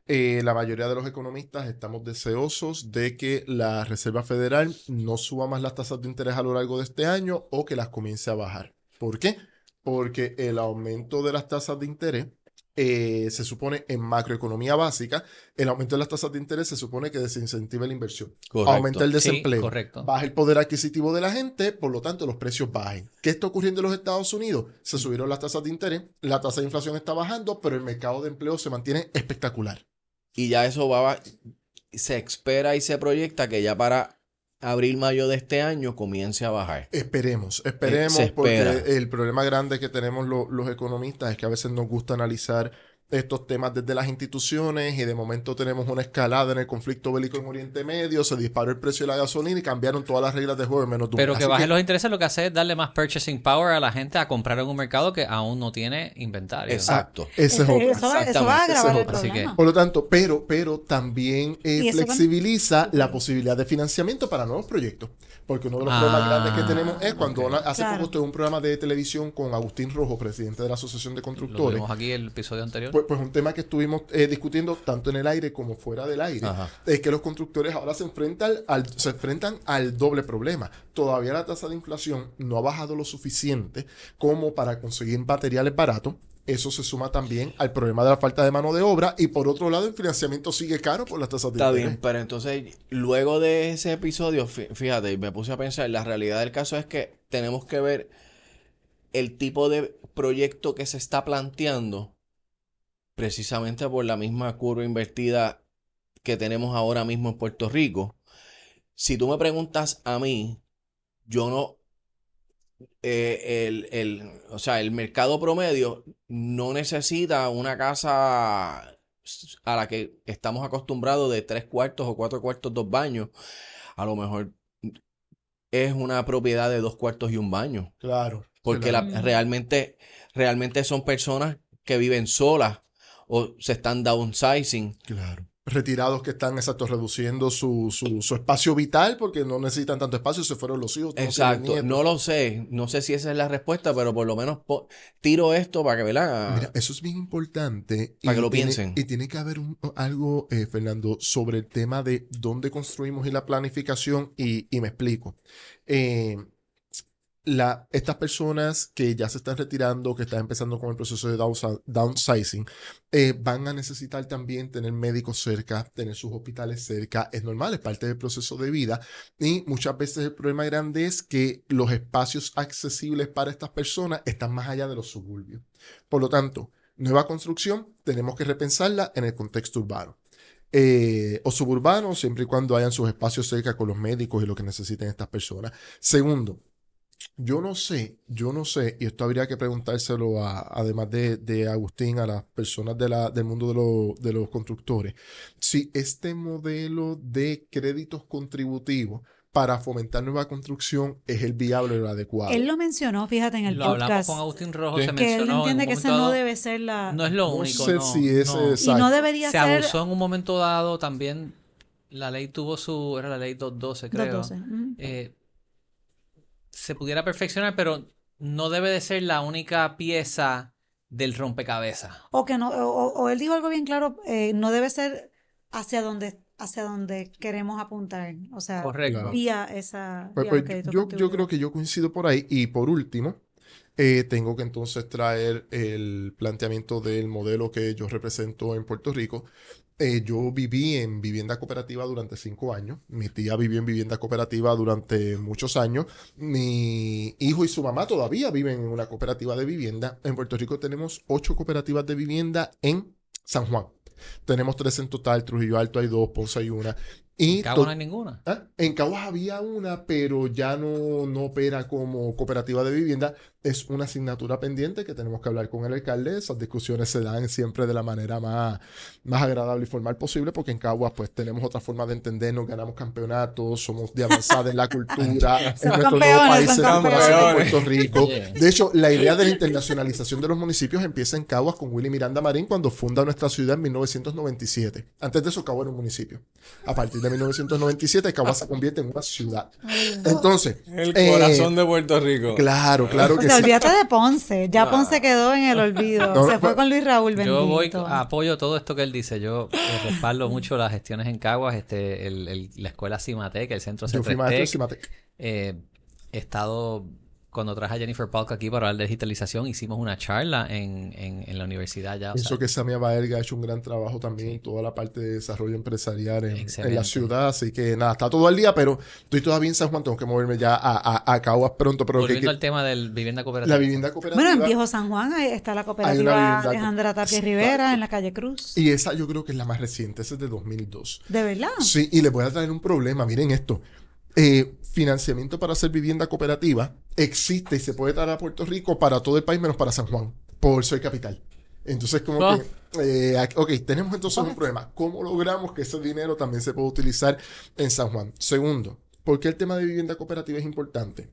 B: la mayoría de los economistas estamos deseosos de que la Reserva Federal no suba más las tasas de interés a lo largo de este año o que las comience a bajar. ¿Por qué? Porque el aumento de las tasas de interés se supone en macroeconomía básica, el aumento de las tasas de interés se supone que desincentiva la inversión. Aumenta
D: Correcto.
B: el
A: Sí,
B: desempleo,
A: correcto.
B: baja el poder adquisitivo de la gente, por lo tanto los precios bajen. ¿Qué está ocurriendo en los Estados Unidos? Se subieron las tasas de interés, la tasa de inflación está bajando, pero el mercado de empleo se mantiene espectacular.
D: Y ya eso se espera y se proyecta que ya para abril, mayo de este año comience a bajar.
B: Esperemos,
D: Se
B: esperemos, porque
D: espera.
B: el problema grande que tenemos los economistas es que a veces nos gusta analizar estos temas desde las instituciones y de momento tenemos una escalada en el conflicto bélico en Oriente Medio, se disparó el precio de la gasolina y cambiaron todas las reglas de juego en menos de un
A: Pero
B: mes.
A: que
B: Así
A: bajen
B: que
A: los intereses lo que hace es darle más purchasing power a la gente a comprar en un mercado que aún no tiene inventario.
D: Exacto.
B: esa es otra.
C: Eso va a
D: Exactamente.
B: Esa es
C: agravar el
B: otra.
A: Así que,
C: problema.
B: Por lo tanto, pero también
C: Y eso
B: flexibiliza la
C: sí.
B: posibilidad de financiamiento para nuevos proyectos. Porque uno de los problemas grandes que tenemos es cuando
A: ok.
B: hace poco
C: Claro.
B: tuve un programa de televisión con Agustín Rojo, presidente de la Asociación de
A: Lo
B: Constructores.
A: tuvimos aquí el episodio anterior.
B: Pues un tema que estuvimos discutiendo tanto en el aire como fuera del aire,
D: Ajá.
B: es que los constructores ahora se enfrentan al doble problema. Todavía la tasa de inflación no ha bajado lo suficiente como para conseguir materiales baratos. Eso se suma también al problema de la falta de mano de obra y por otro lado el financiamiento sigue caro por las tasas de
D: Está
B: interés.
D: bien, pero entonces luego de ese episodio, fíjate, me puse a pensar, la realidad del caso es que tenemos que ver el tipo de proyecto que se está planteando precisamente por la misma curva invertida que tenemos ahora mismo en Puerto Rico. Si tú me preguntas a mí, yo no, o sea, el mercado promedio no necesita una casa a la que estamos acostumbrados de 3 cuartos o 4 cuartos, 2 baños, a lo mejor es una propiedad de 2 cuartos y un baño.
B: Claro.
D: Porque
B: claro.
D: realmente son personas que viven solas o se están downsizing.
B: Claro. Retirados que están, exacto, reduciendo su espacio vital porque no necesitan tanto espacio, se fueron los hijos. No tienen
D: Exacto,
B: nietos.
D: no lo sé, no sé si esa es la respuesta, pero por lo menos tiro esto para que, ¿verdad?
B: Mira, eso es bien importante.
D: Para que lo
B: tiene-
D: piensen.
B: Y tiene que haber algo, Fernando, sobre el tema de dónde construimos y la planificación, y me explico. Eh, estas personas que ya se están retirando, que están empezando con el proceso de downsizing, van a necesitar también tener médicos cerca, tener sus hospitales cerca. Es normal, es parte del proceso de vida. Y muchas veces el problema grande es que los espacios accesibles para estas personas están más allá de los suburbios. Por lo tanto, nueva construcción, tenemos que repensarla en el contexto urbano. O suburbano, siempre y cuando hayan sus espacios cerca con los médicos y lo que necesiten estas personas. Segundo, yo no sé, y esto habría que preguntárselo además de Agustín, a las personas del mundo de los constructores, si este modelo de créditos contributivos para fomentar nueva construcción es el viable o el adecuado.
C: Él lo mencionó, fíjate, en el
A: Lo hablamos
C: podcast,
A: con Agustín Rojo,
D: Sí.
A: se
C: que él
A: mencionó en
C: entiende
A: un
C: que esa
A: momento
C: no
A: dado.
C: debe ser la...
A: No es lo
B: No
A: único,
B: sé
A: no,
B: si es
A: no.
C: Y
B: exacto.
C: no debería
A: Se
C: ser
A: abusó en un momento dado también. La ley tuvo era la ley 212, creo.
C: 212.
A: Se pudiera perfeccionar, pero no debe de ser la única pieza del rompecabezas.
C: O que no, o él dijo algo bien claro, no debe ser hacia donde queremos apuntar. O sea,
A: Correcto.
C: vía esa,
B: Pues,
C: vía
B: pues,
C: los créditos
B: yo creo
C: contributivos.
B: que yo coincido por ahí. Y por último, tengo que entonces traer el planteamiento del modelo que yo represento en Puerto Rico. Yo viví en vivienda cooperativa durante 5 años. Mi tía vivió en vivienda cooperativa durante muchos años. Mi hijo y su mamá todavía viven en una cooperativa de vivienda. En Puerto Rico tenemos 8 cooperativas de vivienda en San Juan. Tenemos 3 en total. Trujillo Alto hay 2, Ponce hay una.
A: En
B: Y
A: Cabo no hay ninguna.
B: En Caguas había una, pero ya no opera como cooperativa de vivienda. Es una asignatura pendiente que tenemos que hablar con el alcalde. Esas discusiones se dan siempre de la manera más agradable y formal posible, porque en Caguas pues tenemos otra forma de entendernos, ganamos campeonatos, somos de avanzada en la cultura, es
C: Son
B: nuestro nuevo
C: campeones,
B: país
C: son
B: en comparación a
D: campeones.
B: Puerto Rico.
A: Oye.
B: De hecho, la idea de la internacionalización de los municipios empieza en Caguas con Willy Miranda Marín cuando funda nuestra ciudad en 1997. Antes de eso, Caguas era un municipio. A partir de 1997, Caguas se convierte en una ciudad. Entonces,
D: El corazón de Puerto Rico.
B: claro
C: O
B: que
C: sea,
B: sí.
C: olvídate de Ponce. Ya Ponce quedó en el olvido.
B: No,
C: Se
B: no,
C: fue con Luis Raúl,
A: Yo
C: bendito.
A: apoyo todo esto que él dice. Yo respaldo mucho las gestiones en Caguas, la escuela Cimatec, el centro
B: Yo fui maestro de
A: Cetrestec.
B: Cimatec.
A: He estado, cuando traje a Jennifer Palk aquí para hablar de digitalización, hicimos una charla en la universidad ya. O
B: Pienso
A: sea,
B: que Samia Baerga ha hecho un gran trabajo también en toda la parte de desarrollo empresarial en la
A: Excelente.
B: ciudad. Así que nada, está todo al día, pero estoy todavía en San Juan. Tengo que moverme ya a Caguas pronto. Pero
A: volviendo al tema del vivienda cooperativa.
B: la vivienda cooperativa.
C: Bueno, en Viejo San Juan ahí está la
B: Hay una
C: cooperativa
B: vivienda
C: Alejandra Tapia
B: Exacto.
C: Rivera en la calle Cruz.
B: Y esa yo creo que es la más reciente. Esa es de 2002.
C: ¿De verdad?
B: Sí, y les voy a traer un problema. Miren esto. Financiamiento para hacer vivienda cooperativa existe y se puede traer a Puerto Rico para todo el país menos para San Juan, por ser capital. Entonces, como
A: Ah.
B: ok, tenemos entonces un problema. ¿Cómo logramos que ese dinero también se pueda utilizar en San Juan? Segundo, ¿por qué el tema de vivienda cooperativa es importante?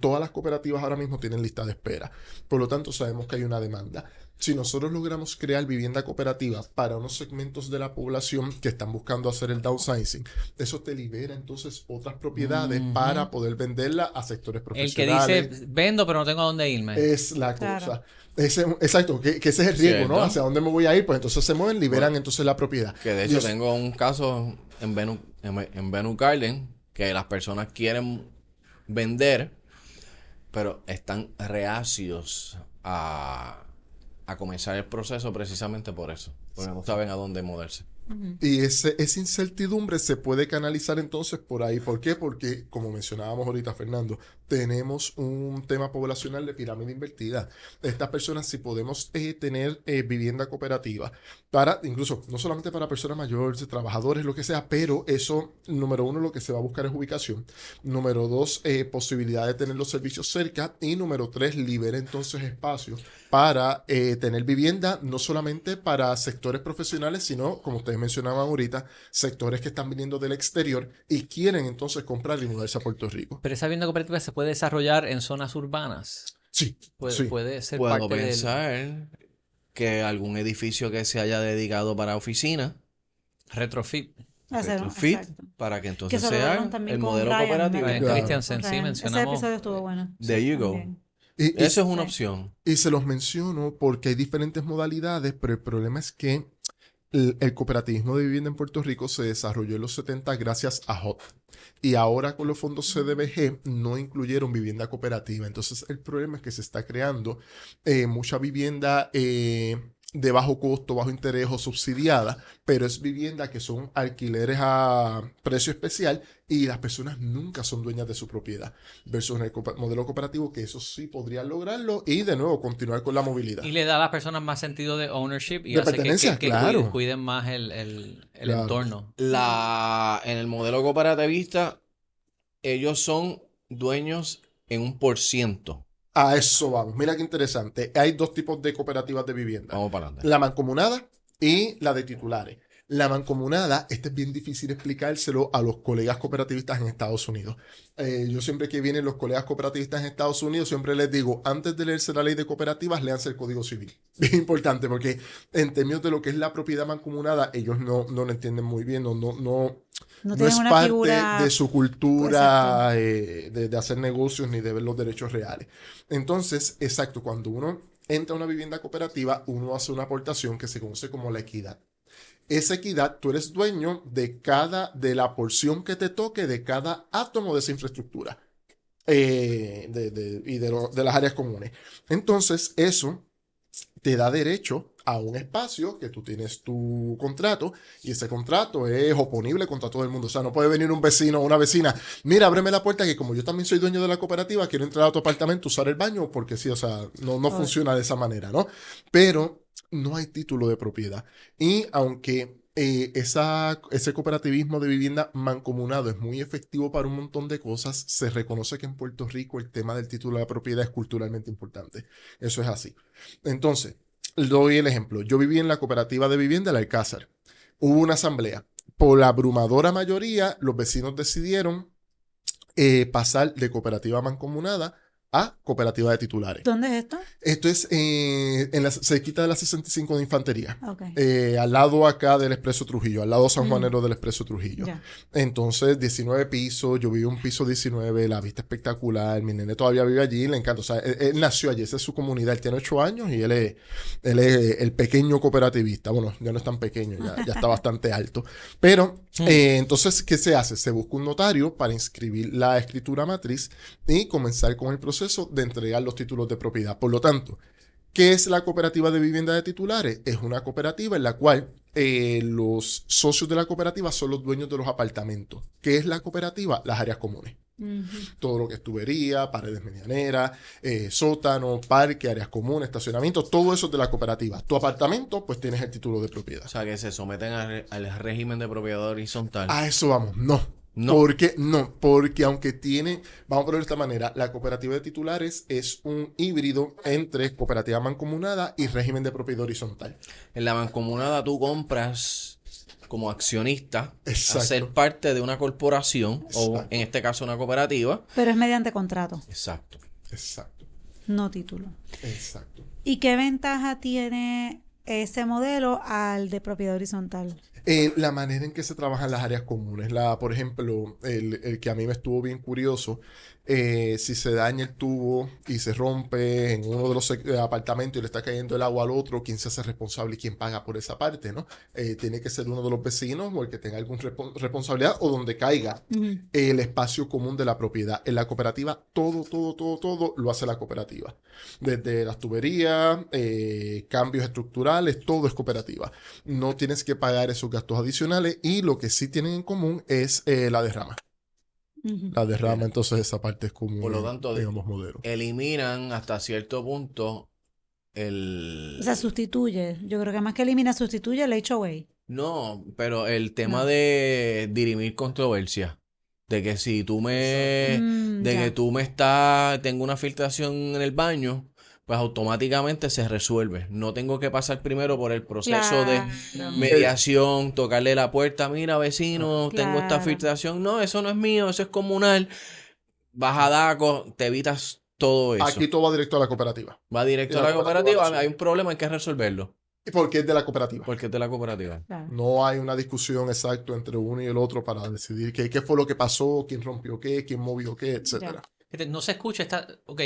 B: Todas las cooperativas ahora mismo tienen lista de espera. Por lo tanto, sabemos que hay una demanda. Si nosotros logramos crear vivienda cooperativa para unos segmentos de la población que están buscando hacer el downsizing, eso te libera entonces otras propiedades
A: Ujú.
B: para poder venderla a sectores
A: El que
B: profesionales.
A: dice, vendo, pero no tengo a dónde irme.
B: Es la
C: Claro.
B: cosa. Exacto, que ese es el riesgo, ¿no?
D: Cierto.
B: Hacia dónde me voy a ir, pues entonces se mueven, liberan entonces la propiedad.
D: Que de
B: Y
D: hecho
B: eso-
D: tengo un caso en Venus Garden que las personas quieren vender, pero están reacios a comenzar el proceso precisamente por eso, porque no saben a dónde moverse.
C: Ujú.
B: Y esa incertidumbre se puede canalizar entonces por ahí. ¿Por qué? Porque, como mencionábamos ahorita, Fernando, tenemos un tema poblacional de pirámide invertida. Estas personas, si podemos tener vivienda cooperativa, incluso, no solamente para personas mayores, trabajadores, lo que sea, pero eso, número uno, lo que se va a buscar es ubicación. Número dos, posibilidad de tener los servicios cerca. Y número tres, libera entonces espacio para tener vivienda, no solamente para sectores profesionales, sino, como ustedes mencionaban ahorita, sectores que están viniendo del exterior y quieren entonces comprar y mudarse a Puerto Rico.
A: Pero esa vivienda cooperativa se puede desarrollar en zonas urbanas.
B: Sí, sí.
A: Puede ser
D: Puedo
A: parte del...
D: pensar que algún edificio que se haya dedicado para oficina,
A: retrofit.
C: Hacer,
D: retrofit,
C: exacto.
D: para que
C: Que
D: entonces
C: eso lo
D: sea
C: hablaron también
D: el
C: con
D: modelo
C: Ryan,
D: cooperativo.
C: ¿verdad?
A: Ryan
B: Claro.
A: Christensen,
C: Con
A: sí,
C: Ryan. Ese
A: mencionamos...
C: episodio estuvo bueno.
D: There you go.
C: También.
B: Y
D: Eso es una
C: Sí.
D: opción.
B: Y se los menciono porque hay diferentes modalidades, pero el problema es que el cooperativismo de vivienda en Puerto Rico se desarrolló en los 70 gracias a HOT. Y ahora con los fondos CDBG no incluyeron vivienda cooperativa. Entonces el problema es que se está creando mucha vivienda de bajo costo, bajo interés o subsidiada, pero es vivienda que son alquileres a precio especial y las personas nunca son dueñas de su propiedad. Versus en el modelo cooperativo que eso sí podría lograrlo y de nuevo continuar con la movilidad.
A: Y le da a las personas más sentido de ownership y
B: De
A: hace
B: pertenencia,
A: que
B: claro.
A: cuiden más el
B: Claro.
A: entorno.
D: En el modelo cooperativista, ellos son dueños en un %.
B: A eso vamos. Mira qué interesante. Hay dos tipos de cooperativas de vivienda.
D: Vamos para adelante.
B: La mancomunada y la de titulares. La mancomunada, este es bien difícil explicárselo a los colegas cooperativistas en Estados Unidos. Yo siempre que vienen los colegas cooperativistas en Estados Unidos, siempre les digo, antes de leerse la ley de cooperativas, léanse el Código Civil. Bien importante, porque en términos de lo que es la propiedad mancomunada, ellos no lo entienden muy bien, no
C: No tienen
B: es
C: una
B: parte
C: figura.
B: de su cultura de hacer negocios ni de ver los derechos reales. Entonces, exacto, cuando uno entra a una vivienda cooperativa, uno hace una aportación que se conoce como la equidad. Esa equidad, tú eres dueño de la porción que te toque de cada átomo de esa infraestructura de las áreas comunes. Entonces, eso te da derecho a un espacio que tú tienes tu contrato y ese contrato es oponible contra todo el mundo. O sea, no puede venir un vecino o una vecina, mira, ábreme la puerta que como yo también soy dueño de la cooperativa, quiero entrar a tu apartamento, usar el baño, porque sí, o sea, no funciona de esa manera, ¿no? Pero no hay título de propiedad. Y aunque ese cooperativismo de vivienda mancomunado es muy efectivo para un montón de cosas, se reconoce que en Puerto Rico el tema del título de propiedad es culturalmente importante. Eso es así. Entonces, doy el ejemplo. Yo viví en la cooperativa de vivienda El Alcázar. Hubo una asamblea. Por la abrumadora mayoría, los vecinos decidieron pasar de cooperativa mancomunada a cooperativa de titulares.
C: ¿Dónde es esto?
B: Esto es cerquita de la 65 de Infantería.
C: Ok.
B: Al lado acá del Expreso Trujillo, al lado sanjuanero del Expreso Trujillo.
C: Ya.
B: Entonces, 19 pisos, yo viví un piso 19, la vista espectacular, mi nene todavía vive allí, le encanta. O sea, él nació allí, esa es su comunidad, él tiene 8 años y él es el pequeño cooperativista. Bueno, ya no es tan pequeño, ya está bastante alto. Pero, entonces, ¿qué se hace? Se busca un notario para inscribir la escritura matriz y comenzar con el proceso de entregar los títulos de propiedad. Por lo tanto, ¿qué es la cooperativa de vivienda de titulares? Es una cooperativa en la cual los socios de la cooperativa son los dueños de los apartamentos. ¿Qué es la cooperativa? Las áreas comunes. Todo lo que es tubería, paredes medianeras, sótano, parque, áreas comunes, estacionamiento, todo eso es de la cooperativa. Tu apartamento, pues tienes el título de propiedad.
D: O sea, que se someten al régimen de propiedad horizontal.
B: A eso vamos, no.
D: No.
B: Porque aunque vamos a ponerlo de esta manera, la cooperativa de titulares es un híbrido entre cooperativa mancomunada y régimen de propiedad horizontal.
D: En la mancomunada tú compras como accionista
B: Exacto.
D: a ser parte de una corporación o
B: Exacto.
D: en este caso una cooperativa.
C: Pero es mediante contrato,
D: Exacto.
B: Exacto.
C: no título.
B: Exacto.
C: ¿Y qué ventaja tiene ese modelo al de propiedad horizontal?
B: La manera en que se trabajan las áreas comunes. Por ejemplo, el que a mí me estuvo bien curioso, si se daña el tubo y se rompe en uno de los apartamentos y le está cayendo el agua al otro, ¿quién se hace responsable y quién paga por esa parte, ¿no? Tiene que ser uno de los vecinos o el que tenga alguna responsabilidad o donde caiga el espacio común de la propiedad. En la cooperativa, todo lo hace la cooperativa. Desde las tuberías, cambios estructurales, municipales, todo es cooperativa. No tienes que pagar esos gastos adicionales y lo que sí tienen en común es la derrama.
C: Ujú.
B: La derrama, entonces esa parte es como,
D: Por lo tanto,
B: digamos, modelo.
D: eliminan hasta cierto punto
C: O sea,
D: el...
C: sustituye. Yo creo que más que elimina, sustituye el HOA.
D: No, pero el tema
C: No.
D: de dirimir controversia. De que si tú me... De que
C: Ya.
D: tú me estás... Tengo una filtración en el baño, pues automáticamente se resuelve. No tengo que pasar primero por el proceso de
C: Claro.
D: mediación, tocarle la puerta. Mira, vecino, tengo esta
C: Claro.
D: filtración. No, eso no es mío, eso es comunal. Vas a DACO, te evitas todo
B: Aquí
D: eso.
B: todo va directo a la cooperativa.
D: Va
B: Y
D: directo a
B: la
D: la
B: cooperativa
D: cooperativa, hay
B: resuelve.
D: un problema, hay que resolverlo.
B: ¿Y por qué es de la cooperativa?
D: Porque es de la cooperativa.
C: Claro.
B: No hay una discusión exacta entre uno y el otro para decidir qué fue lo que pasó, quién rompió qué, quién movió qué, etcétera.
A: No se escucha ok,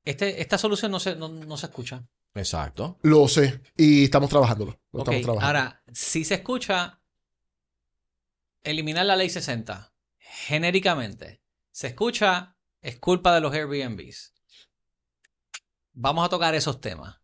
A: esta solución no se escucha.
D: Exacto.
B: Lo sé y estamos trabajándolo. Lo
A: Ok,
B: estamos trabajando.
A: ahora, si se escucha eliminar la ley 60, genéricamente, se escucha es culpa de los Airbnbs. Vamos a tocar esos temas.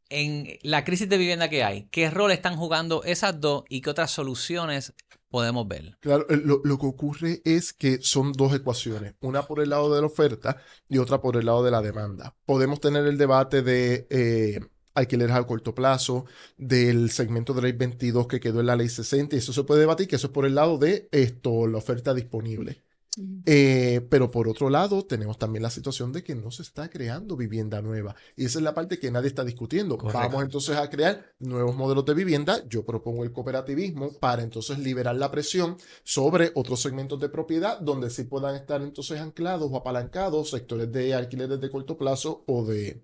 A: En la crisis de vivienda que hay, ¿qué rol están jugando esas dos y qué otras soluciones podemos ver?
B: Claro, lo que ocurre es que son dos ecuaciones, una por el lado de la oferta y otra por el lado de la demanda. Podemos tener el debate de alquileres a corto plazo, del segmento de ley 22 que quedó en la ley 60, y eso se puede debatir, que eso es por el lado de la oferta disponible.
C: Ujú.
B: Pero por otro lado, tenemos también la situación de que no se está creando vivienda nueva. Y esa es la parte que nadie está discutiendo.
A: Correcto.
B: Vamos entonces a crear nuevos modelos de vivienda. Yo propongo el cooperativismo para entonces liberar la presión sobre otros segmentos de propiedad donde sí puedan estar entonces anclados o apalancados sectores de alquileres de corto plazo o de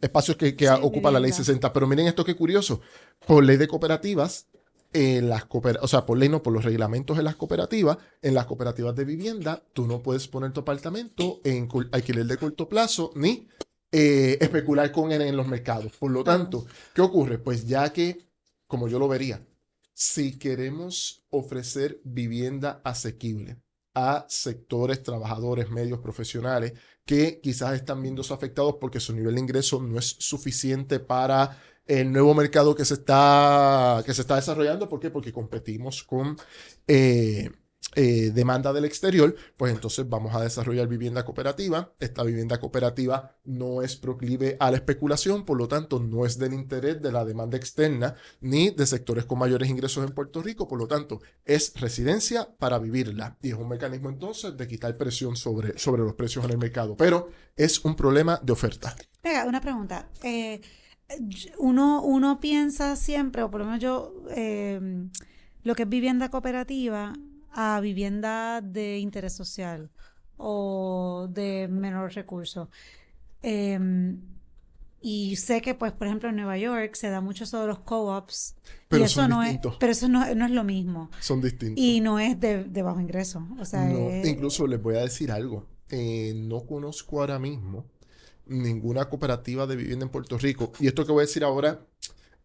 B: espacios que
C: Sí,
B: ocupa la ley
C: vivienda.
B: 60. Pero miren esto qué curioso. Por ley de cooperativas, o sea, por ley no, por los reglamentos en las cooperativas de vivienda, tú no puedes poner tu apartamento en alquiler de corto plazo ni especular con él en los mercados. Por lo
C: Claro.
B: tanto, ¿qué ocurre? Pues ya que, como yo lo vería, si queremos ofrecer vivienda asequible a sectores, trabajadores, medios, profesionales, que quizás están viéndose afectados porque su nivel de ingreso no es suficiente para el nuevo mercado que se está desarrollando. ¿Por qué? Porque competimos con eh, demanda del exterior, pues entonces vamos a desarrollar vivienda cooperativa. Esta vivienda cooperativa no es proclive a la especulación, por lo tanto no es del interés de la demanda externa ni de sectores con mayores ingresos en Puerto Rico, por lo tanto es residencia para vivirla y es un mecanismo entonces de quitar presión sobre los precios en el mercado, pero es un problema de oferta.
C: Venga, una pregunta. Uno piensa siempre, o por lo menos yo, lo que es vivienda cooperativa a vivienda de interés social o de menor recurso. Em, y sé que, pues, por ejemplo, en Nueva York se da mucho eso de los co-ops y
B: Pero
C: eso
B: son
C: no es,
B: distintos,
C: pero eso no es lo mismo
B: son distintos.
C: y no es de bajo ingreso. O sea,
B: No, incluso les voy a decir algo. No conozco ahora mismo ninguna cooperativa de vivienda en Puerto Rico. Y esto que voy a decir ahora,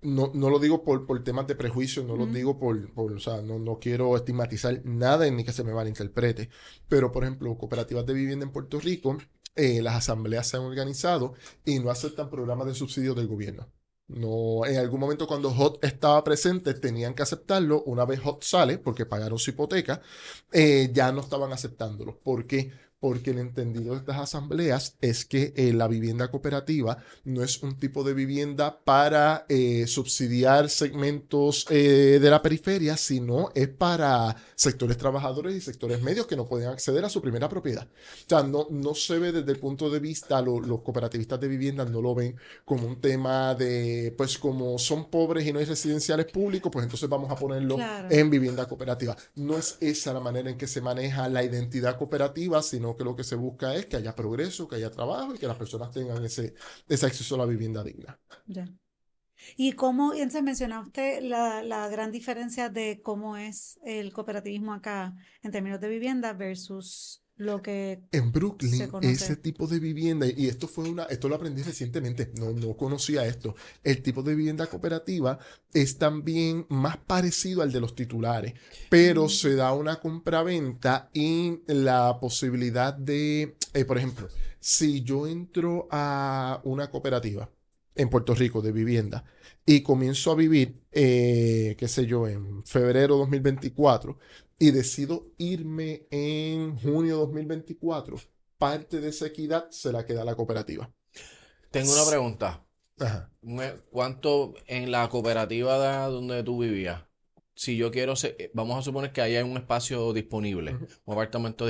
B: no lo digo por temas de prejuicio, no lo
C: mm,
B: digo o sea, no quiero estigmatizar nada ni que se me malinterprete. Pero, por ejemplo, cooperativas de vivienda en Puerto Rico, las asambleas se han organizado y no aceptan programas de subsidio del gobierno. No, en algún momento cuando HOT estaba presente tenían que aceptarlo. Una vez HOT sale, porque pagaron su hipoteca, ya no estaban aceptándolo. ¿Por qué? Porque el entendido de estas asambleas es que la vivienda cooperativa no es un tipo de vivienda para subsidiar segmentos de la periferia, sino es para sectores trabajadores y sectores medios que no pueden acceder a su primera propiedad. O sea, no se ve desde el punto de vista, los cooperativistas de vivienda no lo ven como un tema de, pues como son pobres y no hay residenciales públicos, pues entonces vamos a ponerlo
C: claro.
B: en vivienda cooperativa. No es esa la manera en que se maneja la identidad cooperativa, sino que lo que se busca es que haya progreso, que haya trabajo y que las personas tengan ese acceso a la vivienda digna.
C: Ya. ¿Y cómo, y entonces mencionaba usted la gran diferencia de cómo es el cooperativismo acá en términos de vivienda versus lo que
B: En
C: se
B: Brooklyn,
C: conoce.
B: ese tipo de vivienda, y esto lo aprendí recientemente, no conocía esto. El tipo de vivienda cooperativa es también más parecido al de los titulares, pero se da una compraventa y la posibilidad de, por ejemplo, si yo entro a una cooperativa en Puerto Rico de vivienda y comienzo a vivir, qué sé yo, en febrero 2024 y decido irme en junio 2024, parte de esa equidad se la queda a la cooperativa.
D: Tengo una pregunta.
B: Ajá.
D: ¿Cuánto en la cooperativa donde tú vivías? Si yo quiero, vamos a suponer que ahí hay un espacio disponible,
B: Ujú.
D: un apartamento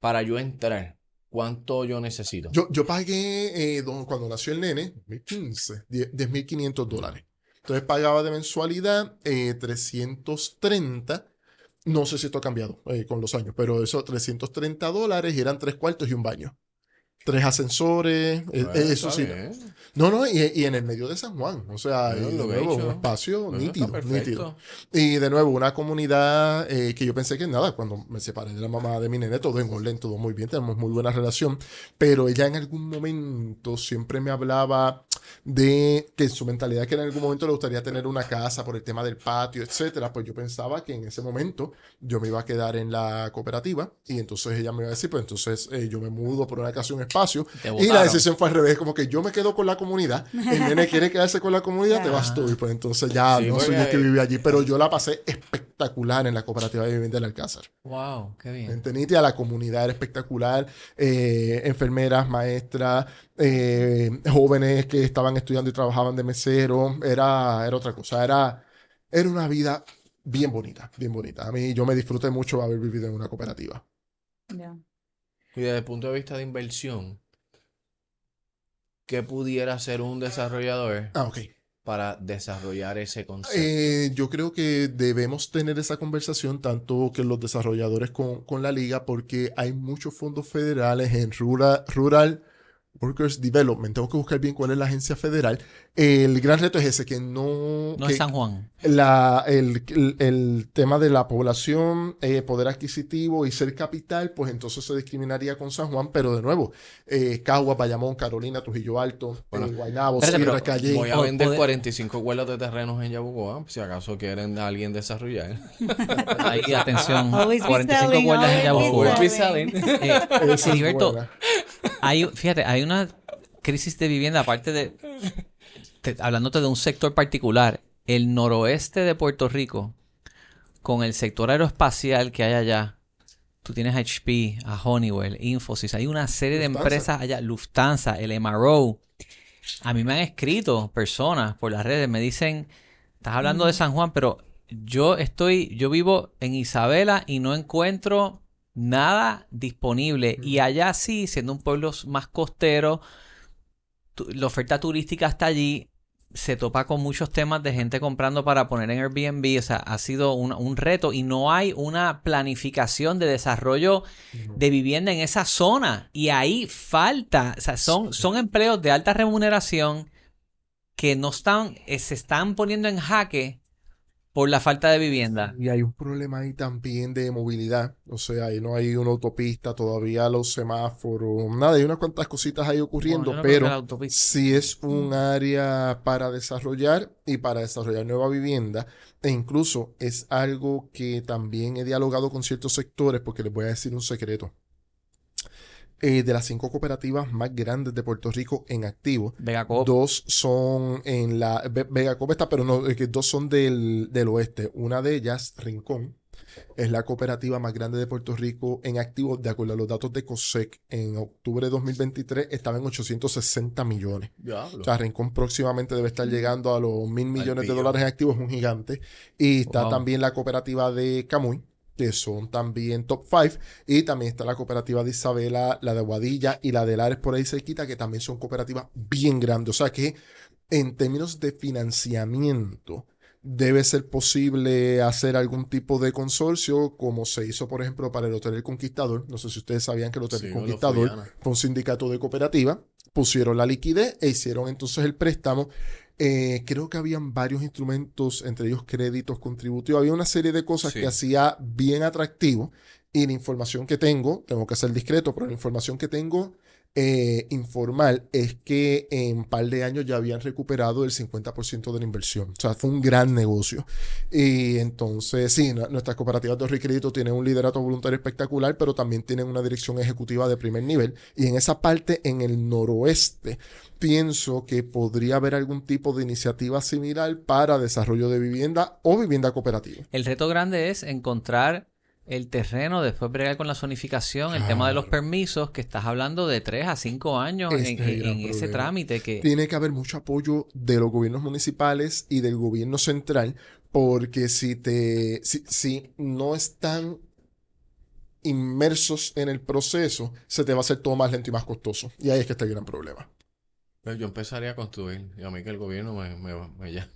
D: para yo entrar, ¿cuánto yo necesito?
B: Yo pagué, cuando nació el nene, 2015, $10,500. Entonces pagaba de mensualidad 330. No sé si esto ha cambiado con los años, pero eso, $330 y eran 3 cuartos y un baño. 3 ascensores, eso
D: Está
B: sí.
D: bien.
B: No, y en el medio de San Juan, o sea,
D: Bueno,
B: y de
D: lo que he
B: nuevo, un
D: dicho.
B: espacio
D: Bueno, está
B: nítido.
D: perfecto.
B: Y de nuevo, una comunidad que yo pensé que nada, cuando me separé de la mamá de mi nene, todo en orden, todo muy bien, tenemos muy buena relación, pero ella en algún momento siempre me hablaba de que en su mentalidad que en algún momento le gustaría tener una casa por el tema del patio, etcétera, pues yo pensaba que en ese momento yo me iba a quedar en la cooperativa y entonces ella me iba a decir, pues entonces yo me mudo por una casa, un espacio,
A: Te
B: y la
A: botaron.
B: decisión fue al revés, como que yo me quedo con la comunidad, el nene quiere quedarse con la comunidad, te vas tú, y pues entonces ya
D: Sí,
B: no soy yo el que
D: porque
B: vive allí, pero yo la pasé espectacular en la cooperativa de vivienda del Alcázar.
A: Wow, qué bien.
B: Gente nítida, la comunidad era espectacular, enfermeras, maestras, jóvenes que estaban estudiando y trabajaban de mesero, era otra cosa, era una vida bien bonita, bien bonita. A mí yo me disfruté mucho haber vivido en una cooperativa.
C: Ya.
D: y desde el punto de vista de inversión, ¿qué pudiera hacer un desarrollador
B: Ah, ok.
D: para desarrollar ese concepto?
B: Yo creo que debemos tener esa conversación tanto que los desarrolladores con la liga, porque hay muchos fondos federales en Rural Workers Development. Tengo que buscar bien cuál es la agencia federal. El gran reto es ese, que no...
A: No es
B: que
A: San Juan.
B: el tema de la población, poder adquisitivo y ser capital, pues entonces se discriminaría con San Juan, pero de nuevo, Caguas, Bayamón, Carolina, Trujillo Alto,
D: Bueno,
B: Guaynabo,
A: espérate,
B: Sidra,
A: pero
B: Calle.
D: Voy a
A: po-
D: vender
A: poder-
D: 45 vuelos de terrenos en Yabucoa, si acaso quieren a alguien desarrollar.
A: Ahí, atención.
C: Always be
A: 45
C: selling,
A: cuerdas en
C: always be
A: Yabucoa.
D: Always be
C: selling.
B: Esa es
A: Filiberto,
B: buena.
A: fíjate, hay una crisis de vivienda, aparte de, hablándote de un sector particular, el noroeste de Puerto Rico, con el sector aeroespacial que hay allá. Tú tienes a HP, a Honeywell, Infosys, hay una serie de
B: Lufthansa.
A: empresas allá, Lufthansa, el MRO. A mí me han escrito personas por las redes, me dicen, estás hablando de San Juan, pero yo vivo en Isabela y no encuentro nada disponible. Y allá sí, siendo un pueblo más costero, la oferta turística está allí, se topa con muchos temas de gente comprando para poner en Airbnb, o sea, ha sido un reto y no hay una planificación de desarrollo de vivienda en esa zona y ahí falta, o sea, son empleos de alta remuneración que no están, se están poniendo en jaque por la falta de vivienda.
B: Y hay un problema ahí también de movilidad. O sea, ahí no hay una autopista, todavía los semáforos, nada, hay unas cuantas cositas ahí ocurriendo,
A: Bueno, yo no creo que
B: pero
A: la autopista.
B: sí es un área para desarrollar y para desarrollar nueva vivienda. E incluso es algo que también he dialogado con ciertos sectores, porque les voy a decir un secreto. De las 5 cooperativas más grandes de Puerto Rico en activo,
A: Vegacop.
B: 2 son en la Vegacop está, pero no, que 2 son del oeste. Una de ellas, Rincón, es la cooperativa más grande de Puerto Rico en activo, de acuerdo a los datos de COSEC. En octubre de 2023 estaba en 860 millones.
D: Diablo.
B: O sea, Rincón próximamente debe estar llegando a los 1.000 millones de
D: billón.
B: dólares en activos, es un gigante. Y está
A: Wow.
B: también la cooperativa de Camuy, que son también top 5, y también está la cooperativa de Isabela, la de Aguadilla y la de Lares por ahí cerquita, que también son cooperativas bien grandes. O sea que en términos de financiamiento debe ser posible hacer algún tipo de consorcio, como se hizo, por ejemplo, para el Hotel El Conquistador. No sé si ustedes sabían que el Hotel
D: Sí,
B: El
D: los
B: Conquistador
D: Fullana.
B: fue un sindicato de cooperativa, pusieron la liquidez e hicieron entonces el préstamo. Creo que habían varios instrumentos, entre ellos créditos contributivos. Había una serie de cosas
D: Sí.
B: que hacía bien atractivo Y la información que tengo que ser discreto, pero la información que tengo informal es que en un par de años ya habían recuperado el 50% de la inversión. O sea, fue un gran negocio. Y entonces, sí, nuestras cooperativas de ahorro y crédito tienen un liderato voluntario espectacular, pero también tienen una dirección ejecutiva de primer nivel. Y en esa parte, en el noroeste, pienso que podría haber algún tipo de iniciativa similar para desarrollo de vivienda o vivienda cooperativa.
A: El reto grande es encontrar el terreno, después bregar con la zonificación, el tema de los permisos, que estás hablando de 3 a 5 años
B: Este es el gran
A: en ese
B: problema.
A: trámite que...
B: Tiene que haber mucho apoyo de los gobiernos municipales y del gobierno central, porque si no están inmersos en el proceso, se te va a hacer todo más lento y más costoso. Y ahí es que está el gran problema.
D: Pero yo empezaría a construir. Y a mí que el gobierno me ya.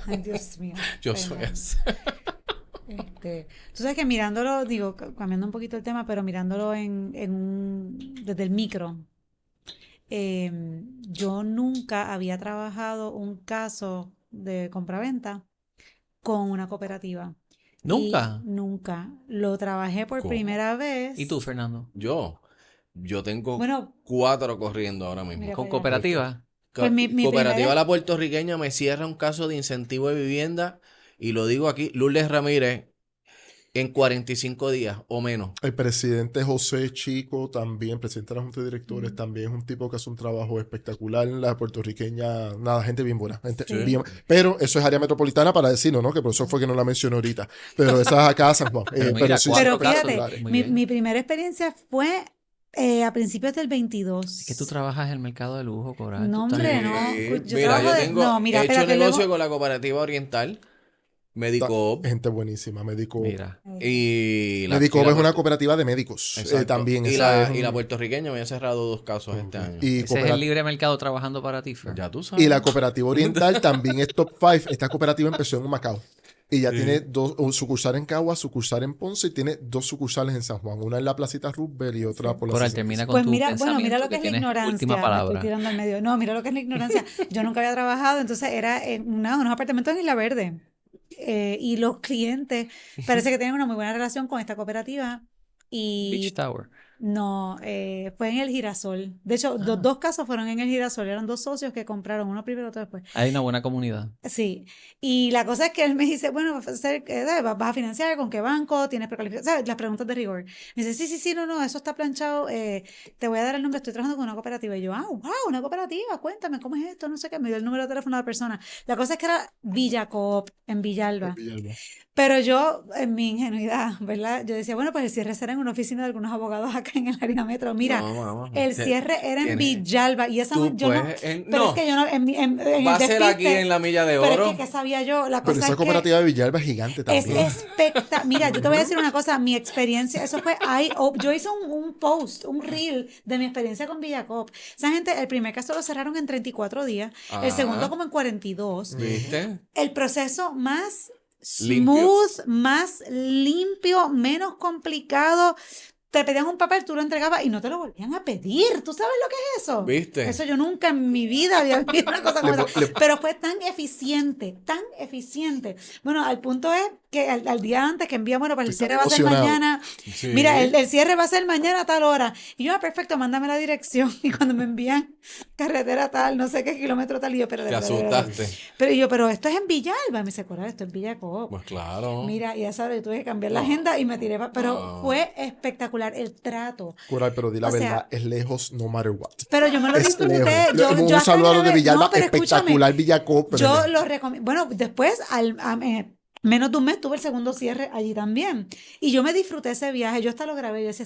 C: Ay, Dios mío.
D: Yo soy
C: Tremendo.
D: así.
C: Tú sabes que mirándolo, digo, cambiando un poquito el tema, pero mirándolo desde el micro, yo nunca había trabajado un caso de compraventa con una cooperativa.
A: ¿Nunca?
C: Y nunca. Lo trabajé por
D: ¿Cómo?
C: primera vez.
A: ¿Y tú, Fernando?
D: Yo tengo
C: Bueno,
D: 4 corriendo ahora mismo.
C: mira
A: ¿Con
C: para allá.
A: cooperativa?
C: Pues mi
D: Cooperativa
C: primera-
D: La Puertorriqueña me cierra un caso de incentivo de vivienda y lo digo aquí, Lourdes Ramírez, en 45 días o menos.
B: El presidente José Chico también, presidente de la Junta de Directores, también es un tipo que hace un trabajo espectacular. La puertorriqueña, nada, gente bien buena. Gente
C: Sí.
B: bien- pero eso es área metropolitana para decirlo, ¿no? Que por eso fue que no la mencioné ahorita. Pero esa es acá San Juan.
A: Pero mira,
B: sí,
A: cuatro
C: Pero
A: casos.
C: fíjate,
A: Muy
C: mi,
A: bien.
C: mi primera experiencia fue a principios del 22.
A: Es que tú trabajas en el mercado de lujo, Coral.
C: No,
A: Tú estás-
C: hombre, no. Yo
D: Mira,
C: trabajo
D: yo
C: de-
D: tengo,
C: no, mira,
D: he hecho
C: espérate,
D: negocio
C: luego-
D: con la Cooperativa Oriental, Medicoop
B: gente buenísima, médico.
A: Mira.
D: y
B: Medicoop es una
D: puerto-
B: cooperativa de médicos.
D: Exacto.
B: También.
D: Y
B: esa
D: la,
B: es un-
D: y la puertorriqueña me ha cerrado 2 casos este año.
B: y
A: Ese es el libre mercado trabajando para ti, Fer.
D: Ya tú sabes.
B: Y la cooperativa oriental también es top 5. Esta cooperativa empezó en Macao. Y ya
D: Sí.
B: tiene un sucursal en Cagua, sucursal en Ponce y tiene 2 sucursales en San Juan. Una en la Placita Roosevelt y otra por la
A: Coral,
B: 65.
A: termina con
C: Pues
A: tu
C: mira, bueno,
A: pensamiento
C: mira lo que es la
A: tienes
C: ignorancia.
A: última
C: Me
A: palabra.
C: estoy tirando al medio. No, mira lo que es la ignorancia. Yo nunca había trabajado, entonces era en unos apartamentos en Isla Verde. Y los clientes parece que tienen una muy buena relación con esta cooperativa.
A: Beach
C: Y
A: Tower.
C: no, fue en el Girasol. De hecho, los 2 casos fueron en el Girasol. Eran 2 socios que compraron, uno primero, otro después.
A: Hay una buena comunidad.
C: Sí, y la cosa es que él me dice, bueno, vas a hacer, ¿sabes? ¿Vas a financiar con qué banco? ¿Tienes precalificación? ¿Sabes? Las preguntas de rigor. Me dice, sí, no, eso está planchado, te voy a dar el nombre, estoy trabajando con una cooperativa. Y yo, wow, una cooperativa, cuéntame, ¿cómo es esto? No sé qué, me dio el número de teléfono de la persona. La cosa es que era Villacoop, en Villalba.
B: Villalba.
C: Pero yo, en mi ingenuidad, ¿verdad? Yo decía, bueno, pues el cierre será en una oficina de algunos abogados acá en el área metro. Mira,
D: No, mamá.
C: el cierre era en
D: tienes-
C: Villalba y esa
D: Tú
C: yo no,
D: puedes-
C: pero
D: no.
C: es que yo no, en
D: Va
C: el
D: a ser aquí
C: despiste,
D: en la Milla de
C: pero
D: Oro.
C: es que, ¿qué sabía yo? La
B: Pero
C: cosa
B: esa
C: es que
B: cooperativa de Villalba es gigante
C: es
B: también.
C: espectacular. Mira, yo te voy a decir una cosa, mi experiencia, eso fue yo hice un post, un reel de mi experiencia con Villacoop. Esa gente, el primer caso lo cerraron en 34 días, el segundo
D: Ah.
C: como en 42.
D: ¿Viste?
C: El proceso más
D: Limpio.
C: smooth, más limpio, menos complicado. Te pedían un papel, tú lo entregabas y no te lo volvían a pedir. ¿Tú sabes lo que es eso?
D: ¿Viste?
C: Eso yo nunca en mi vida había visto una cosa como
B: Le-
C: esa.
B: le-
C: Pero fue tan eficiente, tan eficiente. Bueno, al punto es que al día antes que envía, bueno, pues el
B: Está
C: cierre va a ser
B: emocionado.
C: mañana.
D: Sí.
C: Mira, el cierre va a ser mañana a tal hora. Y yo, perfecto, mándame la dirección. Y cuando me envían carretera tal, no sé qué kilómetro tal, y yo, pero
D: Te asustaste.
C: pero esto es en Villalba. Me dice, Coral, esto es Villacoop.
D: Pues claro.
C: Mira, y ya sabes, yo tuve que cambiar la agenda y me tiré, pero
D: No.
C: fue espectacular el trato.
B: Coral, pero di la
C: O sea,
B: verdad, es lejos no matter what.
C: Pero yo me lo
B: Es
C: disfruté.
B: lejos. Un
C: hasta
B: saludo a los de
C: grabé-
B: Villalba,
C: no, pero escúchame,
B: espectacular Villacoop. pero
C: yo
B: es lejos.
C: lo recomiendo. Bueno, después, menos de un mes, tuve el segundo cierre allí también. Y yo me disfruté ese viaje. Yo hasta lo grabé. Yo decía,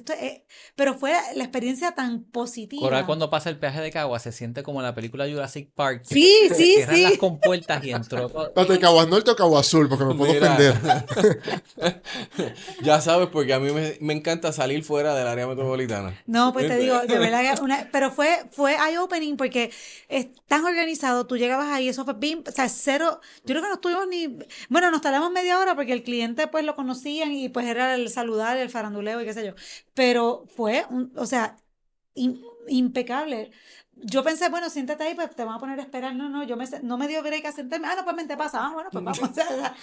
C: pero fue la experiencia tan positiva.
A: Coral, cuando pasa el peaje de Cagua, se siente como en la película Jurassic Park.
C: Sí, sí,
A: Cierran las
C: sí.
A: compuertas y entró.
B: Espérate, Caguas Norte o Caguas Sur, porque me puedo
D: Mira.
B: ofender.
D: Ya sabes, porque a mí me encanta salir fuera del área metropolitana.
C: No, pues te digo, de verdad que pero fue eye-opening porque es tan organizado, tú llegabas ahí, eso fue bien, o sea, cero, yo creo que no estuvimos bueno, nos tardamos media hora porque el cliente pues lo conocían y pues era el saludar, el faranduleo y qué sé yo, pero fue, o sea, impecable. Yo pensé, bueno, siéntate ahí, pues te van a poner a esperar. No, no me dio break a sentarme. No, pues vente, pasa. Bueno, pues vamos. O sea,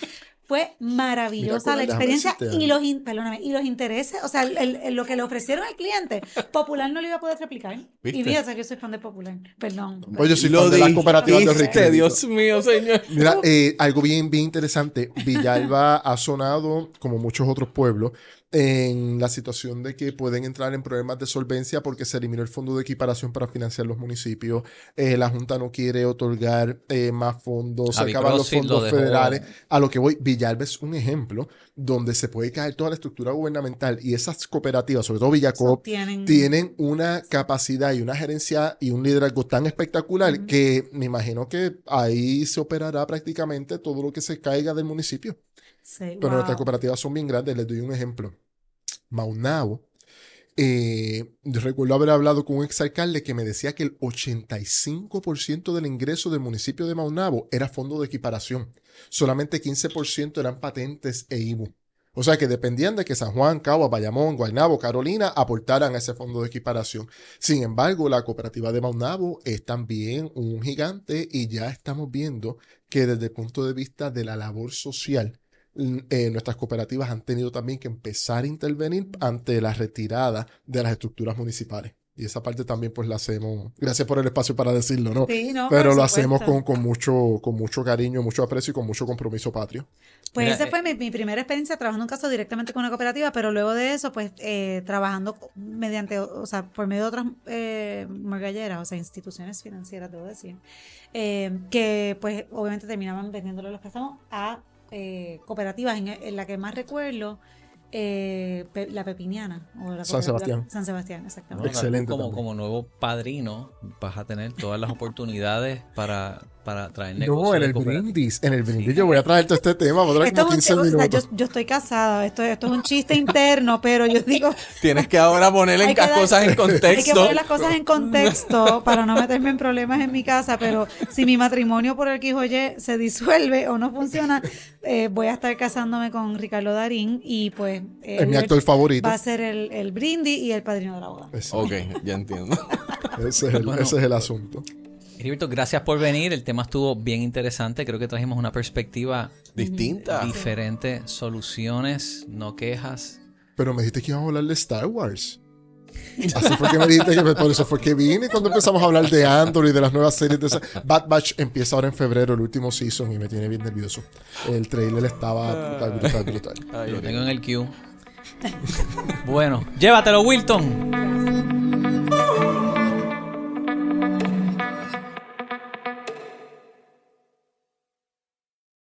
C: Fue maravillosa la
B: Mira, déjame
C: experiencia
B: decirte
C: y
B: algo.
C: perdóname, y los intereses, o sea, lo que le ofrecieron al cliente, Popular no lo iba a poder replicar.
D: ¿Viste?
C: Y fíjate que yo soy fan de Popular. Perdón.
B: Oye, yo soy fan de las cooperativas de
D: dijiste,
B: Riquelme.
D: Dios mío, señor.
B: Mira, algo bien interesante. Villalba ha sonado, como muchos otros pueblos, en la situación de que pueden entrar en problemas de solvencia porque se eliminó el fondo de equiparación para financiar los municipios. La Junta no quiere otorgar más fondos, se
A: Javi
B: acaban los
A: Crossi lo
B: fondos
A: dejó.
B: federales. A lo que voy, Villalba es un ejemplo donde se puede caer toda la estructura gubernamental y esas cooperativas, sobre todo Villacop, tienen una capacidad y una gerencia y un liderazgo tan espectacular que me imagino que ahí se operará prácticamente todo lo que se caiga del municipio.
C: Sí,
B: Pero
C: wow.
B: nuestras cooperativas son bien grandes. Les doy un ejemplo. Maunabo. Yo recuerdo haber hablado con un exalcalde que me decía que el 85% del ingreso del municipio de Maunabo era fondo de equiparación. Solamente 15% eran patentes e IBU. O sea que dependían de que San Juan, Cagua, Bayamón, Guaynabo, Carolina aportaran a ese fondo de equiparación. Sin embargo, la cooperativa de Maunabo es también un gigante y ya estamos viendo que desde el punto de vista de la labor social, nuestras cooperativas han tenido también que empezar a intervenir ante la retirada de las estructuras municipales. Y esa parte también pues la hacemos, gracias por el espacio para decirlo, ¿no?
C: Sí, no,
B: Pero
C: por
B: lo hacemos
C: supuesto.
B: con mucho cariño, mucho aprecio y con mucho compromiso patrio.
C: Pues
A: Mira,
C: esa fue mi primera experiencia trabajando un caso directamente con una cooperativa, pero luego de eso, pues trabajando mediante, o sea, por medio de otras morgalleras, o sea, instituciones financieras, debo decir, que pues obviamente terminaban vendiéndole los préstamos a cooperativas, en la que más recuerdo, la Pepiniana, o la
B: San
C: cooperativa
B: Sebastián.
C: San Sebastián,
A: No,
C: exactamente.
B: Excelente
A: como,
B: también.
A: como nuevo padrino, vas a tener todas las oportunidades para traer
B: No,
A: negocios
B: en
A: de
B: el
A: cooperativas.
B: brindis yo voy a traerte este tema, voy a durar
C: Esto
B: como
C: es
B: 15
C: o sea,
B: minutos.
C: yo estoy casada, esto es un chiste interno, pero yo digo,
D: Tienes que ahora ponerle
C: Hay que
D: las
C: dar-
D: cosas en
C: hay que
D: contexto.
C: poner las cosas en contexto para no meterme en problemas en mi casa, pero si mi matrimonio por el que hijo Y se disuelve o no funciona, voy a estar casándome con Ricardo Darín y pues
B: Es mi actor favorito.
C: va a ser el brindis y el padrino de la boda.
B: Exacto.
D: Ok, ya entiendo.
B: Ese es el asunto.
A: Heriberto, gracias por venir. El tema estuvo bien interesante. Creo que trajimos una perspectiva
D: Distinta.
A: diferente, soluciones, no quejas.
B: Pero me dijiste que íbamos a hablar de Star Wars. Así fue que me dijiste que por eso fue que vine cuando empezamos a hablar de Andor y de las nuevas series de esa. Bad Batch empieza ahora en febrero, el último season, y me tiene bien nervioso. El trailer estaba brutal.
D: Ay,
A: Lo tengo en el queue. Bueno, llévatelo, Wilton.